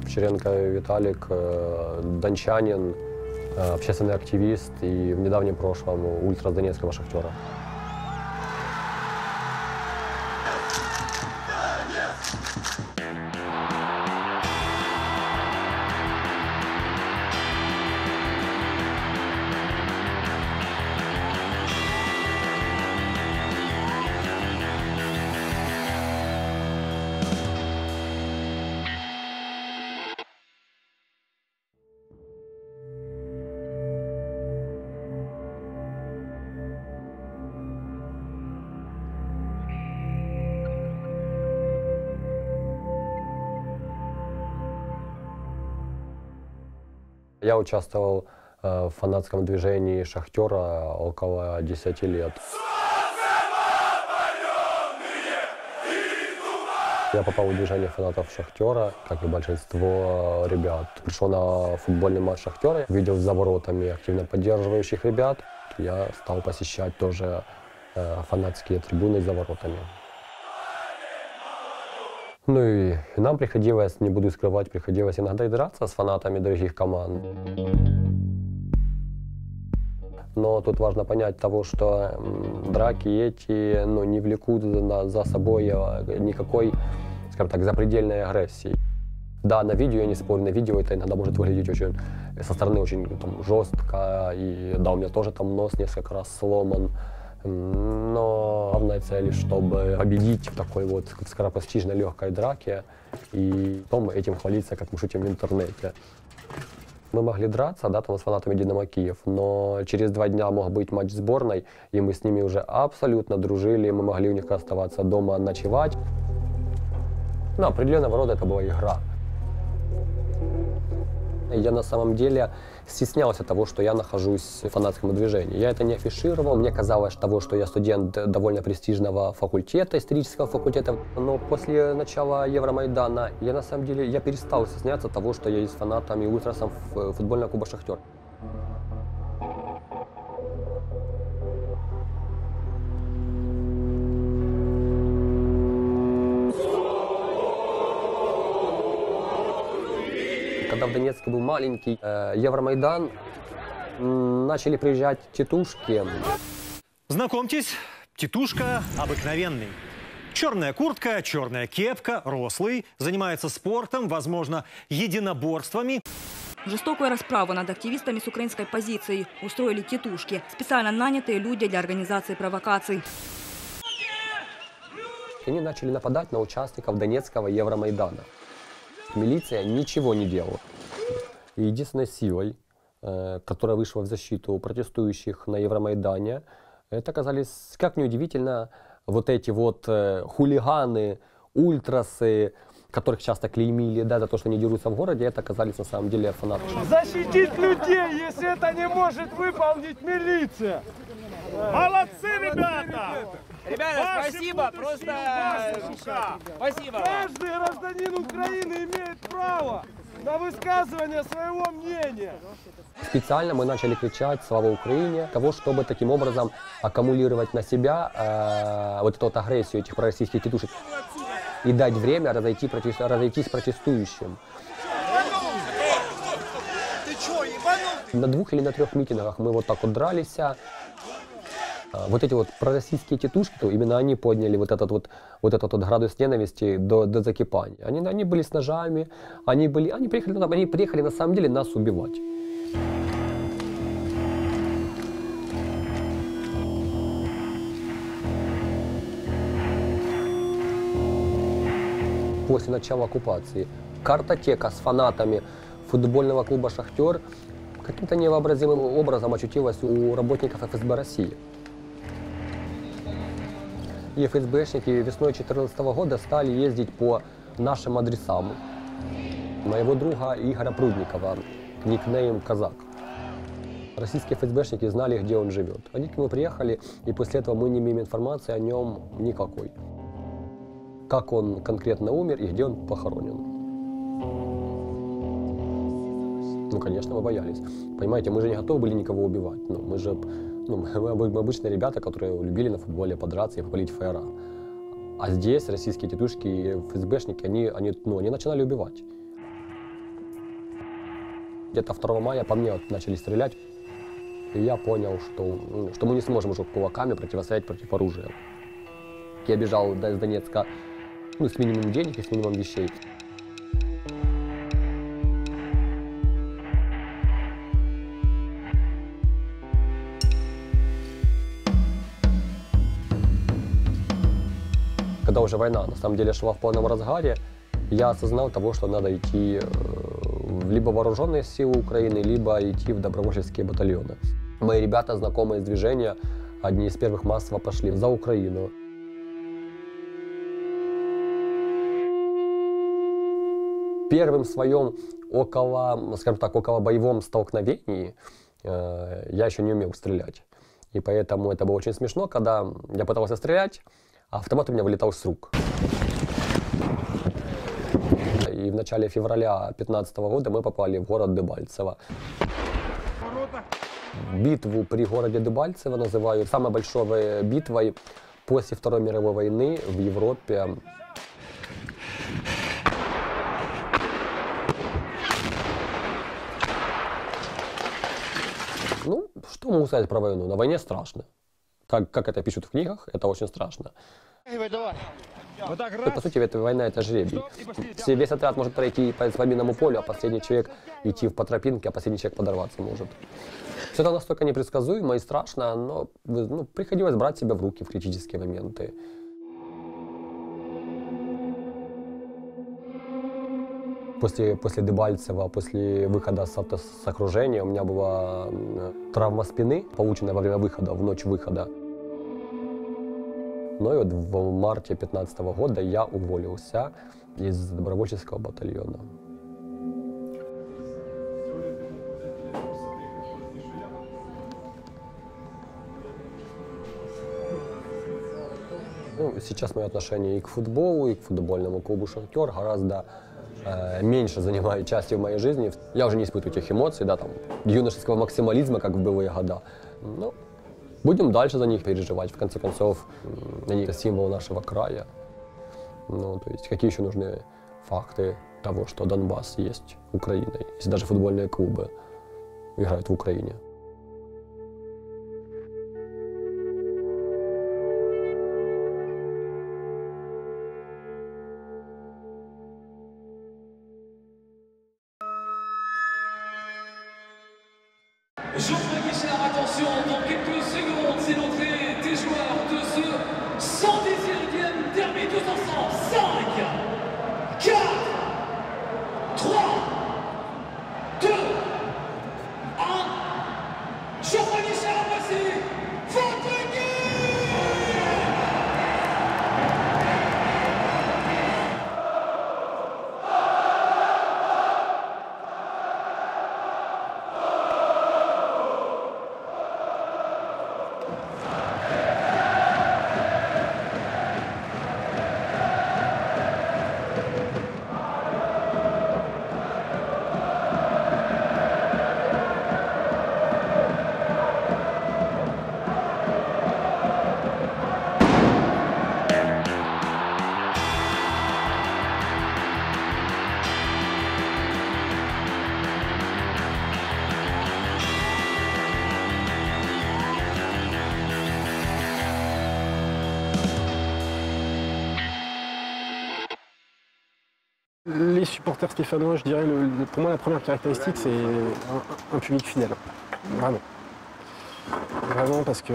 Черенко Виталик, дончанин, общественный активист и в недавнем прошлом ультра Донецкого «Шахтера». Я участвовал в фанатском движении «Шахтера» около 10 лет. Я попал в движение фанатов «Шахтера», как и большинство ребят. Пришел на футбольный матч «Шахтера», видел за воротами активно поддерживающих ребят. Я стал посещать тоже фанатские трибуны за воротами. Ну и нам приходилось, не буду скрывать, приходилось иногда и драться с фанатами других команд. Но тут важно понять того, что драки эти не влекут за собой никакой, скажем так, запредельной агрессии. Да, на видео, я не спорю, на видео это иногда может выглядеть очень, со стороны очень там, жестко. И да, у меня тоже там нос несколько раз сломан. Но главная цель, чтобы победить в такой вот скоропостижной легкой драке и потом этим хвалиться, как мы шутим в интернете. Мы могли драться, да, там с фанатами «Динамо Киев», но через 2 дня мог быть матч сборной, и мы с ними уже абсолютно дружили, мы могли у них оставаться дома ночевать. Но определенного рода это была игра. Я на самом деле стеснялся того, что я нахожусь в фанатском движении. Я это не афишировал. Мне казалось того, что я студент довольно престижного факультета, исторического факультета. Но после начала Евромайдана я на самом деле перестал стесняться того, что я есть фанатом и ультрасом футбольного клуба «Шахтер». Когда в Донецке был маленький Евромайдан, начали приезжать тетушки. Знакомьтесь, тетушка обыкновенный. Черная куртка, черная кепка, рослый, занимается спортом, возможно, единоборствами. Жестокую расправу над активистами с украинской позицией устроили тетушки, специально нанятые люди для организации провокаций. Они начали нападать на участников Донецкого Евромайдана. Милиция ничего не делала. И единственной силой, которая вышла в защиту протестующих на Евромайдане, это оказались, как неудивительно, вот эти вот хулиганы, ультрасы, которых часто клеймили, да, за то, что они дерутся в городе, это оказались на самом деле фанаты. Защитить людей, если это не может выполнить милиция. Молодцы, ребята! Ребята, спасибо, просто спасибо. Каждый гражданин Украины имеет право на высказывание своего мнения. Специально мы начали кричать «Слава Украине!», того, чтобы таким образом аккумулировать на себя вот эту вот агрессию этих пророссийских тетушек и дать время разойтись протестующим. На 2 или на 3 митингах мы вот так вот дрались. Вот эти вот пророссийские тетушки, то именно они подняли вот этот вот градус ненависти до закипания. Они были с ножами, они приехали на самом деле нас убивать. После начала оккупации картотека с фанатами футбольного клуба «Шахтер» каким-то невообразимым образом очутилась у работников ФСБ России. И ФСБшники весной 2014 года стали ездить по нашим адресам. Моего друга Игоря Прудникова, никнейм «Казак». Российские ФСБшники знали, где он живет. Они к нему приехали, и после этого мы не имеем информации о нем никакой. Как он конкретно умер и где он похоронен. Ну, конечно, мы боялись. Понимаете, мы же не готовы были никого убивать. Мы обычные ребята, которые любили на футболе подраться и попалить фаера. А здесь российские тетушки и ФСБшники, они начинали убивать. Где-то 2 мая по мне начали стрелять, и я понял, что мы не сможем уже кулаками противостоять против оружия. Я бежал из Донецка с минимумом денег и с минимумом вещей. Когда уже война на самом деле шла в полном разгаре, я осознал того, что надо идти либо в вооруженные силы Украины, либо идти в добровольческие батальоны. Мои ребята, знакомые из движения, одни из первых массово пошли за Украину. Первым своем около боевом столкновении я еще не умел стрелять. И поэтому это было очень смешно, когда я пытался стрелять, а автомат у меня вылетал с рук. И в начале февраля 2015 года мы попали в город Дебальцево. Битву при городе Дебальцево называют самой большой битвой после Второй мировой войны в Европе. Ну, что могу сказать про войну? На войне страшно. Как это пишут в книгах, это очень страшно. По сути, война — это жребий. Весь отряд может пройти по минному полю, а последний человек идти по тропинке, а последний человек подорваться может. Все это настолько непредсказуемо и страшно, но приходилось брать себя в руки в критические моменты. После Дебальцева, после выхода с окружения, у меня была травма спины, полученная во время выхода, в ночь выхода. Но и вот в марте 2015 года я уволился из добровольческого батальона. Ну, сейчас мое отношение и к футболу, и к футбольному клубу «Шахтер» гораздо меньше занимают частью в моей жизни. Я уже не испытываю тех эмоций, да, там, юношеского максимализма, как в былые года. Но будем дальше за них переживать. В конце концов, они это символ нашего края. Ну, то есть, какие еще нужны факты того, что Донбасс есть Украиной, если даже футбольные клубы играют в Украине. Geoffrey Guichard, attention, dans quelques secondes, c'est l'entrée des joueurs de ce 118e derby tous ensemble. 5, 4, 3, 2, 1. Geoffrey Guichard, voici votre Les supporters stéphanois, je dirais, pour moi la première caractéristique c'est un public fidèle, vraiment. Vraiment parce que,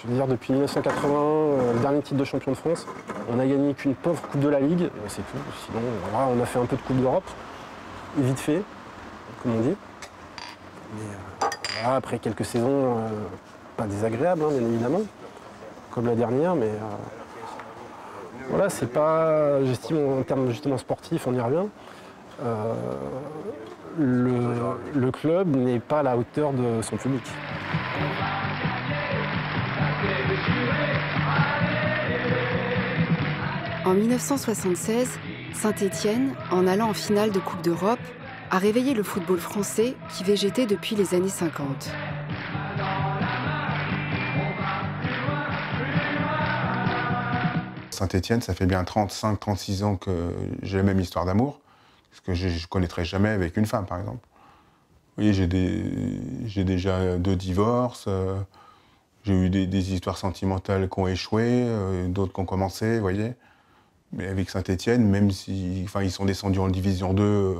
je veux dire, depuis 1980, le dernier titre de champion de France, on n'a gagné qu'une pauvre Coupe de la Ligue, c'est tout. Sinon, voilà, on a fait un peu de Coupe d'Europe, vite fait, comme on dit. Mais voilà, après quelques saisons, pas désagréables, hein, bien évidemment, comme la dernière, mais voilà, c'est pas, j'estime en termes justement sportifs, on y revient, le club n'est pas à la hauteur de son public. En 1976, Saint-Étienne, en allant en finale de Coupe d'Europe, a réveillé le football français qui végétait depuis les années 50. Saint-Étienne, ça fait bien 35-36 ans que j'ai la même histoire d'amour, ce que je ne connaîtrai jamais avec une femme, par exemple. Oui, j'ai déjà 2 divorces, j'ai eu des histoires sentimentales qui ont échoué, d'autres qui ont commencé, vous voyez. Mais avec Saint-Étienne, même si, enfin, ils sont descendus en Division 2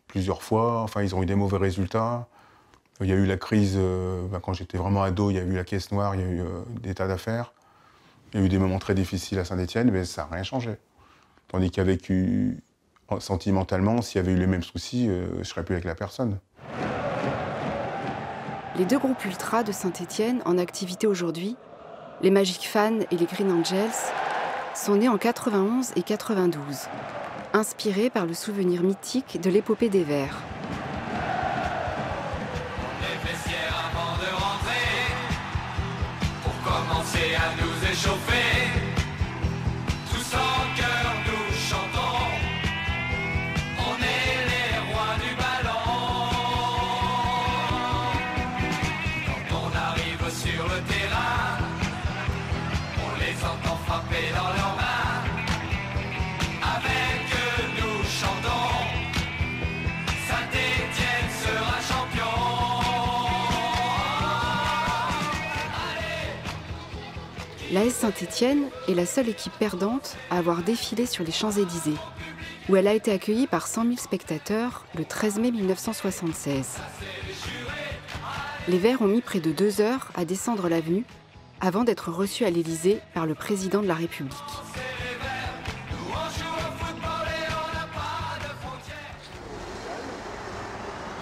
plusieurs fois, enfin, ils ont eu des mauvais résultats. Il y a eu la crise, quand j'étais vraiment ado, il y a eu la caisse noire, il y a eu des tas d'affaires. Il y a eu des moments très difficiles à Saint-Étienne, mais ça n'a rien changé. Tandis qu'avec sentimentalement, s'il y avait eu les mêmes soucis, je ne serais plus avec la personne. Les 2 groupes ultras de Saint-Étienne en activité aujourd'hui, les Magic Fans et les Green Angels, sont nés en 91 et 92, inspirés par le souvenir mythique de l'épopée des Verts. À nous échauffer, tous en cœur nous chantons, on est les rois du ballon. Quand on arrive sur le terrain, on les entend frapper dans leurs mains. Avec eux nous chantons, Saint-Étienne sera champion. L'AS Saint-Étienne est la seule équipe perdante à avoir défilé sur les Champs-Élysées, où elle a été accueillie par 100 000 spectateurs le 13 mai 1976. Les Verts ont mis près de 2 heures à descendre l'avenue avant d'être reçus à l'Élysée par le président de la République.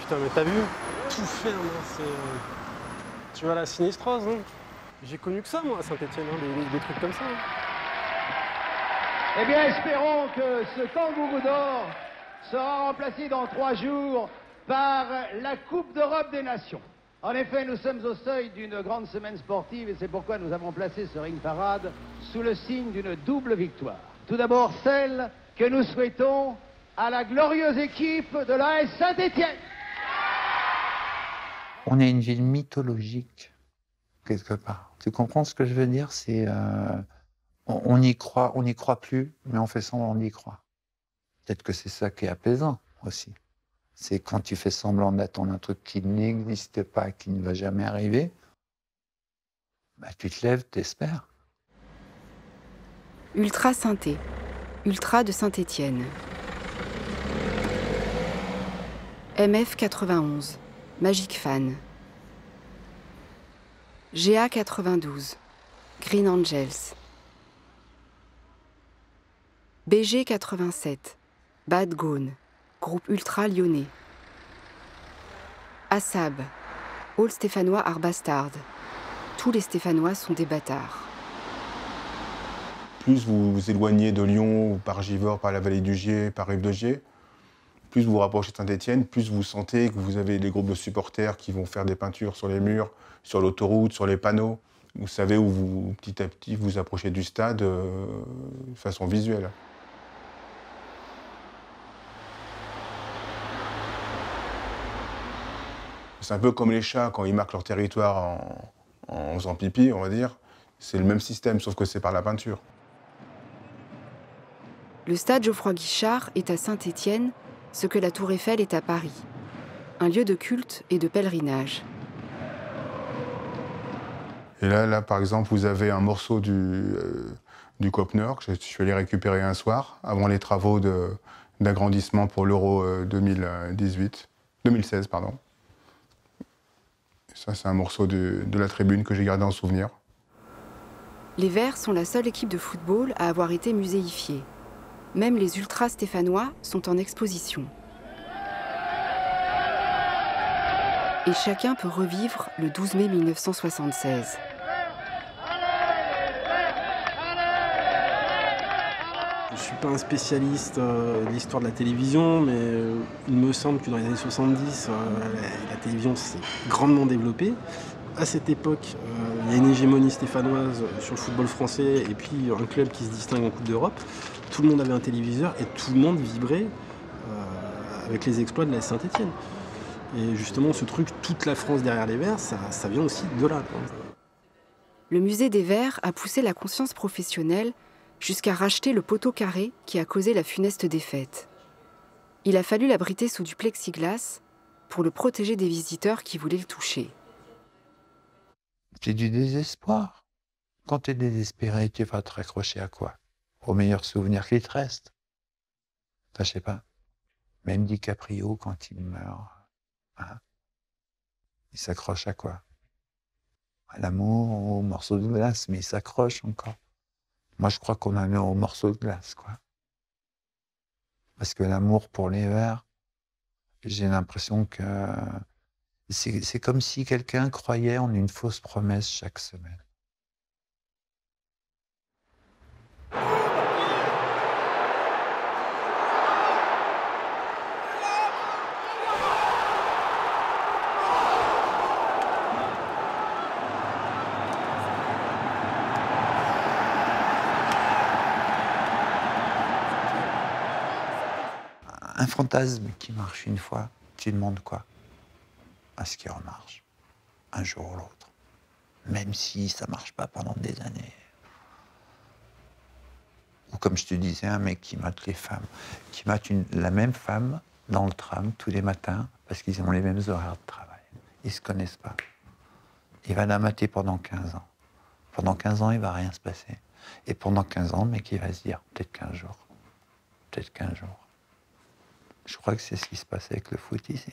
Putain, mais t'as vu? Tout ferme, hein, tu vois la sinistrose, hein. J'ai connu que ça, moi, à Saint-Étienne, hein, des trucs comme ça. Hein. Eh bien, espérons que ce tambour d'or sera remplacé dans 3 jours par la Coupe d'Europe des Nations. En effet, nous sommes au seuil d'une grande semaine sportive et c'est pourquoi nous avons placé ce ring parade sous le signe d'une double victoire. Tout d'abord, celle que nous souhaitons à la glorieuse équipe de l'AS Saint-Étienne. On est une ville mythologique, quelque part. Tu comprends ce que je veux dire? C'est on y croit plus, mais on fait semblant d'y croire. Peut-être que c'est ça qui est apaisant aussi. C'est quand tu fais semblant d'attendre un truc qui n'existe pas, qui ne va jamais arriver, bah, tu te lèves, t'espères. Ultra Sainté, Ultra de Saint-Étienne. MF 91, Magic Fan. GA 92, Green Angels. BG 87, Bad Gone, groupe ultra lyonnais. Assab, All Stéphanois are bastard. Tous les Stéphanois sont des bâtards. Plus vous vous éloignez de Lyon, ou par Givors, par la vallée du Gier, par Rive-de-Gier, plus vous vous rapprochez de Saint-Étienne, plus vous sentez que vous avez des groupes de supporters qui vont faire des peintures sur les murs, sur l'autoroute, sur les panneaux. Vous savez où vous, petit à petit, vous approchez du stade de façon visuelle. C'est un peu comme les chats quand ils marquent leur territoire en faisant pipi, on va dire. C'est le même système, sauf que c'est par la peinture. Le stade Geoffroy-Guichard est à Saint-Étienne ce que la Tour Eiffel est à Paris. Un lieu de culte et de pèlerinage. Et là, par exemple, vous avez un morceau du COP Nord que je suis allé récupérer un soir, avant les travaux d'agrandissement pour l'Euro 2016, pardon. Ça, c'est un morceau de la tribune que j'ai gardé en souvenir. Les Verts sont la seule équipe de football à avoir été muséifiée. Même les ultras stéphanois sont en exposition. Et chacun peut revivre le 12 mai 1976. Je ne suis pas un spécialiste de l'histoire de la télévision, mais il me semble que dans les années 70, la télévision s'est grandement développée. À cette époque, il y a une hégémonie stéphanoise sur le football français et puis un club qui se distingue en Coupe d'Europe. Tout le monde avait un téléviseur et tout le monde vibrait avec les exploits de la Saint-Étienne. Et justement, ce truc, toute la France derrière les Verts, ça vient aussi de là, quoi. Le musée des Verts a poussé la conscience professionnelle jusqu'à racheter le poteau carré qui a causé la funeste défaite. Il a fallu l'abriter sous du plexiglas pour le protéger des visiteurs qui voulaient le toucher. C'est du désespoir. Quand tu es désespéré, tu vas te raccrocher à quoi? Au meilleur souvenir qui te reste. Enfin, je sais pas. Même DiCaprio, quand il meurt, hein, il s'accroche à quoi? À l'amour, au morceau de glace, mais il s'accroche encore. Moi, je crois qu'on en est au morceau de glace, quoi. Parce que l'amour pour les Verts, j'ai l'impression que c'est comme si quelqu'un croyait en une fausse promesse chaque semaine. Un fantasme qui marche une fois, tu demandes quoi? À ce qu'il remarche, un jour ou l'autre. Même si ça marche pas pendant des années. Ou comme je te disais, un mec qui mate les femmes, qui mate la même femme dans le tram tous les matins parce qu'ils ont les mêmes horaires de travail. Ils se connaissent pas. Il va la mater pendant 15 ans. Pendant 15 ans, il va rien se passer. Et pendant 15 ans, le mec, il va se dire, peut-être 15 jours. Peut-être 15 jours. Je crois que c'est ce qui se passe avec le foot ici.